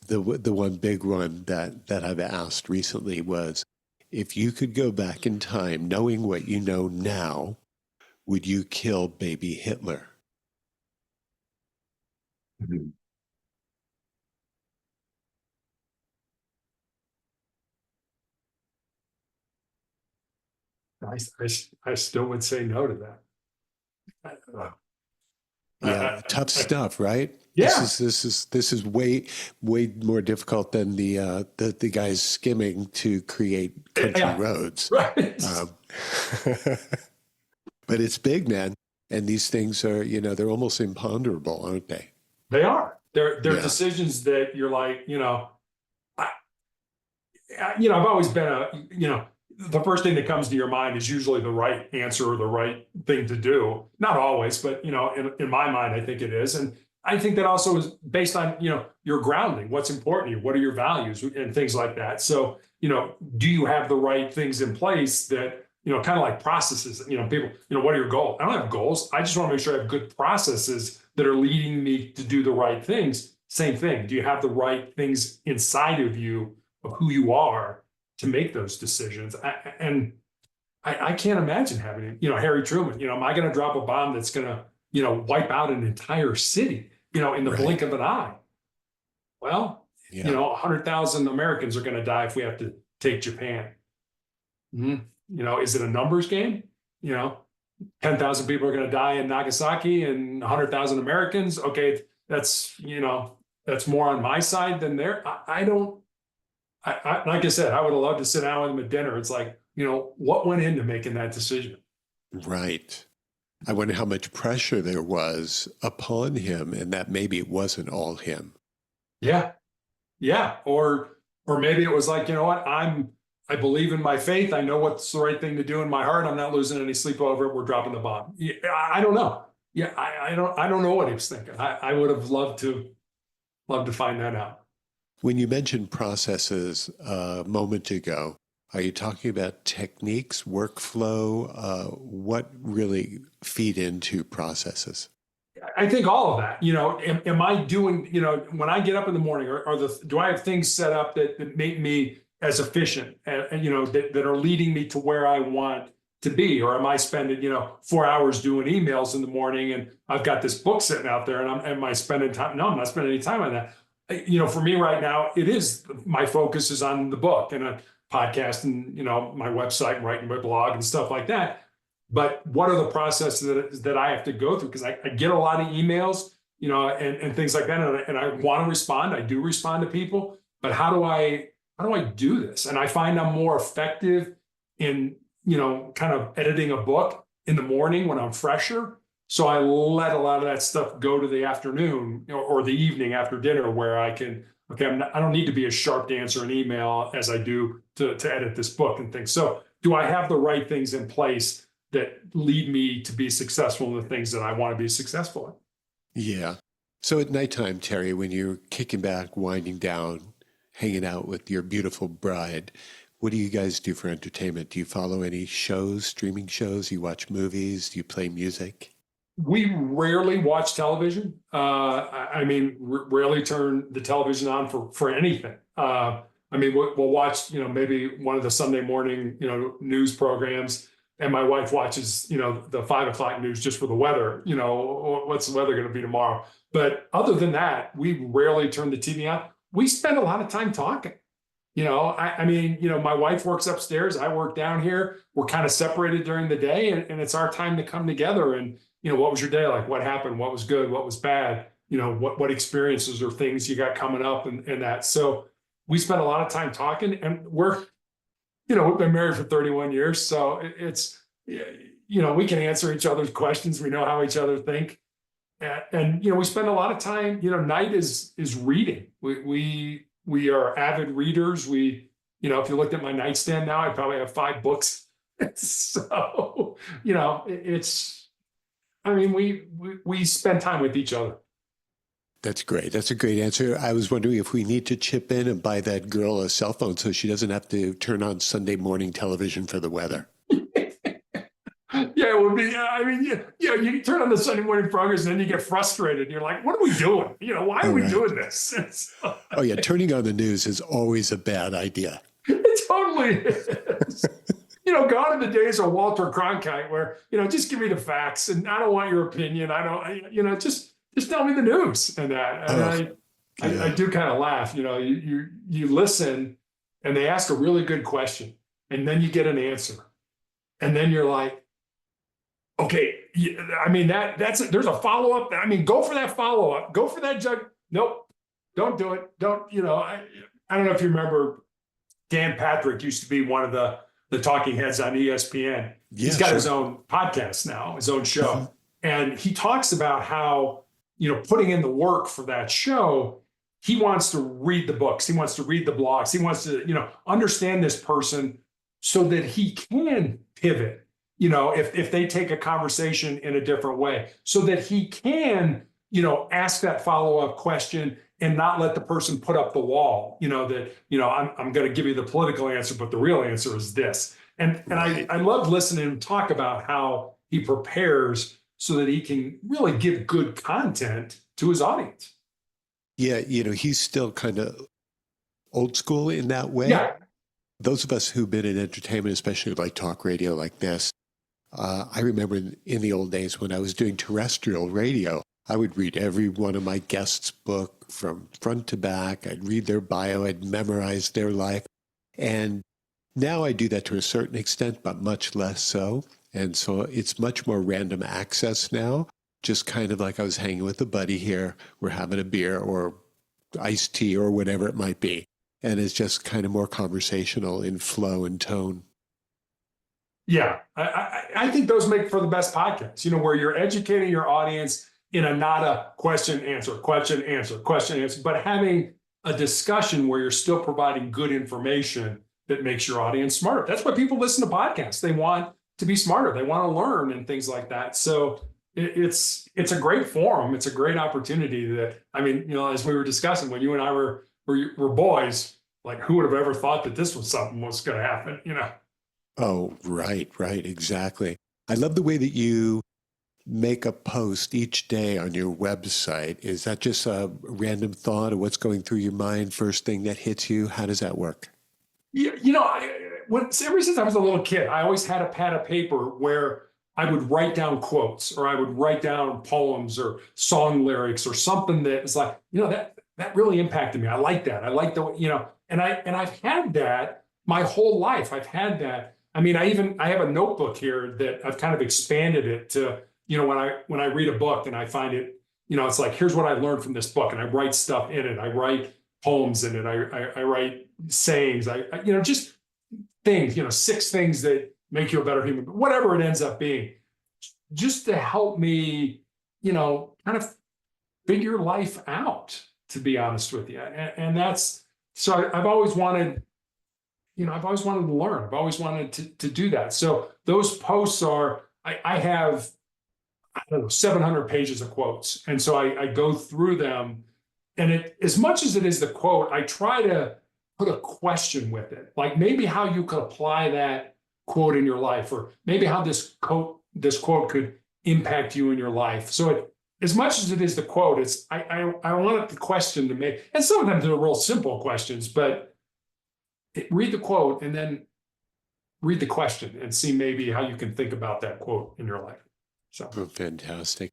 [SPEAKER 1] The one big one that I've asked recently was, if you could go back in time, knowing what you know now, would you kill baby Hitler?
[SPEAKER 2] Mhm. I still would say no to that. Uh,
[SPEAKER 1] Yeah, tough stuff, right?
[SPEAKER 2] yeah,
[SPEAKER 1] This is way more difficult than the guys skimming to create country
[SPEAKER 2] yeah,
[SPEAKER 1] roads.
[SPEAKER 2] right.
[SPEAKER 1] Um, but it's big, man. And these things are, they're almost imponderable, aren't they?
[SPEAKER 2] They are. They're
[SPEAKER 1] Yeah,
[SPEAKER 2] decisions that you're like, I, I've always been the first thing that comes to your mind is usually the right answer or the right thing to do. Not always, but in my mind, I think it is. And I think that also is based on, your grounding, what's important to you, what are your values and things like that. So, do you have the right things in place that, kind of like processes, people, what are your goals? I don't have goals. I just want to make sure I have good processes that are leading me to do the right things. Same thing. Do you have the right things inside of you of who you are to make those decisions? I can't imagine having, Harry Truman, am I going to drop a bomb that's going to, wipe out an entire city, in the
[SPEAKER 1] right.
[SPEAKER 2] blink of an eye? Well,
[SPEAKER 1] Yeah,
[SPEAKER 2] 100,000 Americans are going to die if we have to take Japan. Is it a numbers game? 10,000 people are going to die in Nagasaki and 100,000 Americans. Okay, that's more on my side than there. I don't. Like I said, I would have loved to sit down with them at dinner. It's like, what went into making that decision?
[SPEAKER 1] right. I wonder how much pressure there was upon him, and that maybe it wasn't all him.
[SPEAKER 2] Yeah, yeah. Or maybe it was like, what? I believe in my faith. I know what's the right thing to do in my heart. I'm not losing any sleep over it. We're dropping the bomb. Yeah, I don't know. Yeah, I don't know what he was thinking. I would have loved to find that out.
[SPEAKER 1] When you mentioned processes a moment ago, are you talking about techniques, workflow? What really feed into processes?
[SPEAKER 2] I think all of that, am I doing, when I get up in the morning, do I have things set up that make me as efficient and that are leading me to where I want to be? Or am I spending, 4 hours doing emails in the morning and I've got this book sitting out there and am I spending time? No, I'm not spending any time on that. For me right now, it is my focus is on the book and a podcast and, my website and writing my blog and stuff like that. But what are the processes that I have to go through? Because I get a lot of emails, and things like that, and I want to respond. I do respond to people, but how do I do this? And I find I'm more effective in kind of editing a book in the morning when I'm fresher. So I let a lot of that stuff go to the afternoon or the evening after dinner, where I can I don't need to be as sharp to answer an email as I do to edit this book and things. So do I have the right things in place that lead me to be successful in the things that I want to be successful in?
[SPEAKER 1] Yeah. So at nighttime, Terry, when you're kicking back, winding down, hanging out with your beautiful bride, what do you guys do for entertainment? Do you follow any shows, streaming shows? Do you watch movies? Do you play music?
[SPEAKER 2] We rarely watch television. Rarely turn the television on for anything. We'll watch, maybe one of the Sunday morning, news programs. And my wife watches, the 5 o'clock news just for the weather. What's the weather going to be tomorrow? But other than that, we rarely turn the TV on. We spend a lot of time talking. My wife works upstairs. I work down here. We're kind of separated during the day, and it's our time to come together. And what was your day like? What happened? What was good? What was bad? What experiences or things you got coming up and that. So we spend a lot of time talking, and we've been married for 31 years. So it's, we can answer each other's questions. We know how each other think. And we spend a lot of time, night is reading. We are avid readers. If you looked at my nightstand now, I probably have 5 books. So, we spend time with each other.
[SPEAKER 1] That's great. That's a great answer. I was wondering if we need to chip in and buy that girl a cell phone so she doesn't have to turn on Sunday morning television for the weather.
[SPEAKER 2] Yeah, it would be. You turn on the Sunday morning programs and then you get frustrated. You're like, what are we doing? Why are we doing this?
[SPEAKER 1] Oh, yeah. Turning on the news is always a bad idea.
[SPEAKER 2] It totally is. Gone are the days of Walter Cronkite where, just give me the facts and I don't want your opinion. Just tell me the news and that. And I do kind of laugh. You listen and they ask a really good question and then you get an answer. And then you're like, okay, there's a follow-up. Go for that follow-up. Go for that judge. Nope, don't do it. Don't, I don't know if you remember, Dan Patrick used to be one of the talking heads on ESPN.
[SPEAKER 1] Yeah,
[SPEAKER 2] he's got his own podcast now, his own show. Mm-hmm. And he talks about how, putting in the work for that show, he wants to read the books. He wants to read the blogs. He wants to, understand this person so that he can pivot. If they take a conversation in a different way, so that he can, ask that follow-up question and not let the person put up the wall, I'm going to give you the political answer, but the real answer is this. And I love listening to him talk about how he prepares so that he can really give good content to his audience.
[SPEAKER 1] Yeah, he's still kind of old school in that way.
[SPEAKER 2] Yeah.
[SPEAKER 1] Those of us who've been in entertainment, especially like talk radio like this, I remember in the old days when I was doing terrestrial radio, I would read every one of my guests' book from front to back. I'd read their bio. I'd memorize their life. And now I do that to a certain extent, but much less so. And so it's much more random access now, just kind of like I was hanging with a buddy here. We're having a beer or iced tea or whatever it might be. And it's just kind of more conversational in flow and tone.
[SPEAKER 2] Yeah, I think those make for the best podcasts, where you're educating your audience in not a question, answer, but having a discussion where you're still providing good information that makes your audience smarter. That's why people listen to podcasts. They want to be smarter. They want to learn and things like that. So it's a great forum. It's a great opportunity that, as we were discussing, when you and I were boys, like who would have ever thought that this was something was going to happen,
[SPEAKER 1] Oh, right, exactly. I love the way that you make a post each day on your website. Is that just a random thought of what's going through your mind, first thing that hits you? How does that work?
[SPEAKER 2] Yeah, ever since I was a little kid, I always had a pad of paper where I would write down quotes or I would write down poems or song lyrics or something that is like, that really impacted me. I like that. I like the, and I've had that my whole life. I've had that. I have a notebook here that I've kind of expanded it to, when I read a book and I find it, it's like, here's what I learned from this book. And I write stuff in it. I write poems in it. I write sayings. Just things, 6 things that make you a better human, whatever it ends up being, just to help me, kind of figure life out, to be honest with you. And that's, so I've always wanted, I've always wanted to learn. I've always wanted to do that. So those posts are, I have, 700 pages of quotes. And so I go through them, and as much as it is the quote, I try to put a question with it. Like maybe how you could apply that quote in your life, or maybe how this quote could impact you in your life. So as much as it is the quote, it's, I want the question to make, and sometimes they're real simple questions, but read the quote and then read the question and see maybe how you can think about that quote in your life. So
[SPEAKER 1] fantastic.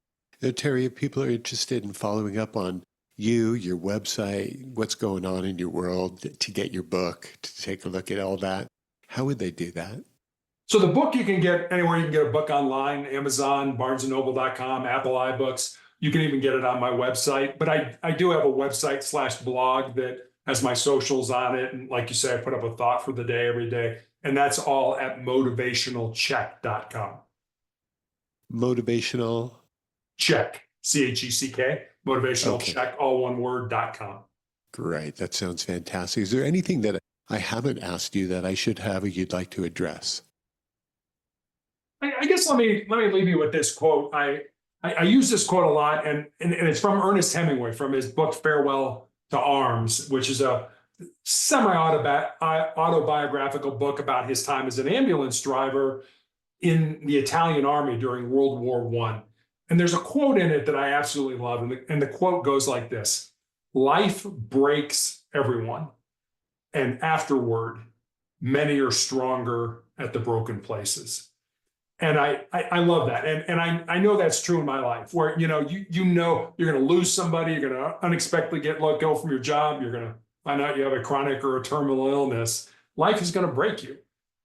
[SPEAKER 1] Terry, if people are interested in following up on you, your website, what's going on in your world, to get your book, to take a look at all that, how would they do that?
[SPEAKER 2] So the book you can get anywhere. You can get a book online, Amazon, BarnesandNoble.com, Apple iBooks. You can even get it on my website. But I do have a website /blog that has my socials on it. And like you say, I put up a thought for the day every day. And that's all at motivationalcheck.com.
[SPEAKER 1] Motivational.
[SPEAKER 2] Check, CHECK, motivational
[SPEAKER 1] Okay.
[SPEAKER 2] check, all one word.com.
[SPEAKER 1] Great. That sounds fantastic. Is there anything that I haven't asked you that I should have or you'd like to address?
[SPEAKER 2] I guess let me leave you with this quote. I use this quote a lot, and it's from Ernest Hemingway from his book Farewell to Arms, which is a semi-autobiographical book about his time as an ambulance driver in the Italian army during World War I. And there's a quote in it that I absolutely love, and the quote goes like this: "Life breaks everyone, and afterward, many are stronger at the broken places." And I love that. And I know that's true in my life, where you know you're going to lose somebody, you're going to unexpectedly get let go from your job, you're going to find out you have a chronic or a terminal illness. Life is going to break you.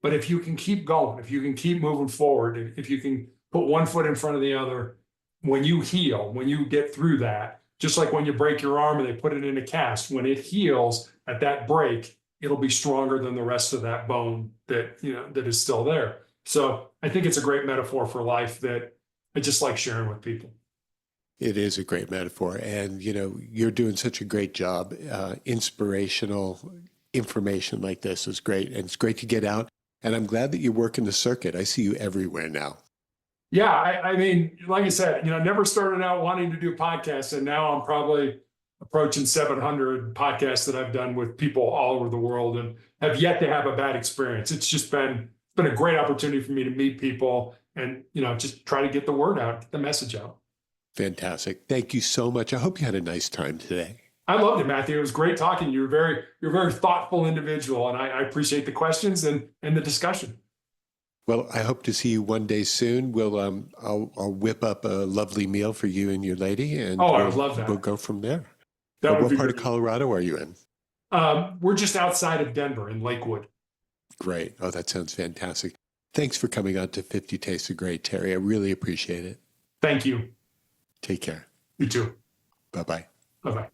[SPEAKER 2] But if you can keep going, if you can keep moving forward, if you can put one foot in front of the other, when you heal, when you get through that, just like when you break your arm and they put it in a cast, when it heals at that break, it'll be stronger than the rest of that bone that is still there. So I think it's a great metaphor for life that I just like sharing with people.
[SPEAKER 1] It is a great metaphor. And, you're doing such a great job. Inspirational information like this is great. And it's great to get out. And I'm glad that you're working the circuit. I see you everywhere now.
[SPEAKER 2] Yeah, I mean, like I said, never started out wanting to do podcasts. And now I'm probably approaching 700 podcasts that I've done with people all over the world and have yet to have a bad experience. It's been a great opportunity for me to meet people and, just try to get the word out, get the message out.
[SPEAKER 1] Fantastic. Thank you so much. I hope you had a nice time today.
[SPEAKER 2] I loved it, Matthew. It was great talking. You're a very thoughtful individual, and I appreciate the questions and the discussion.
[SPEAKER 1] Well, I hope to see you one day soon. I'll whip up a lovely meal for you and your lady, and
[SPEAKER 2] I would love that.
[SPEAKER 1] We'll go from there.
[SPEAKER 2] What
[SPEAKER 1] part of Colorado are you in?
[SPEAKER 2] We're just outside of Denver in Lakewood.
[SPEAKER 1] Great. Oh, that sounds fantastic. Thanks for coming on to 50 Tastes of Great, Terry. I really appreciate it.
[SPEAKER 2] Thank you.
[SPEAKER 1] Take care.
[SPEAKER 2] You too.
[SPEAKER 1] Bye-bye.
[SPEAKER 2] Bye-bye.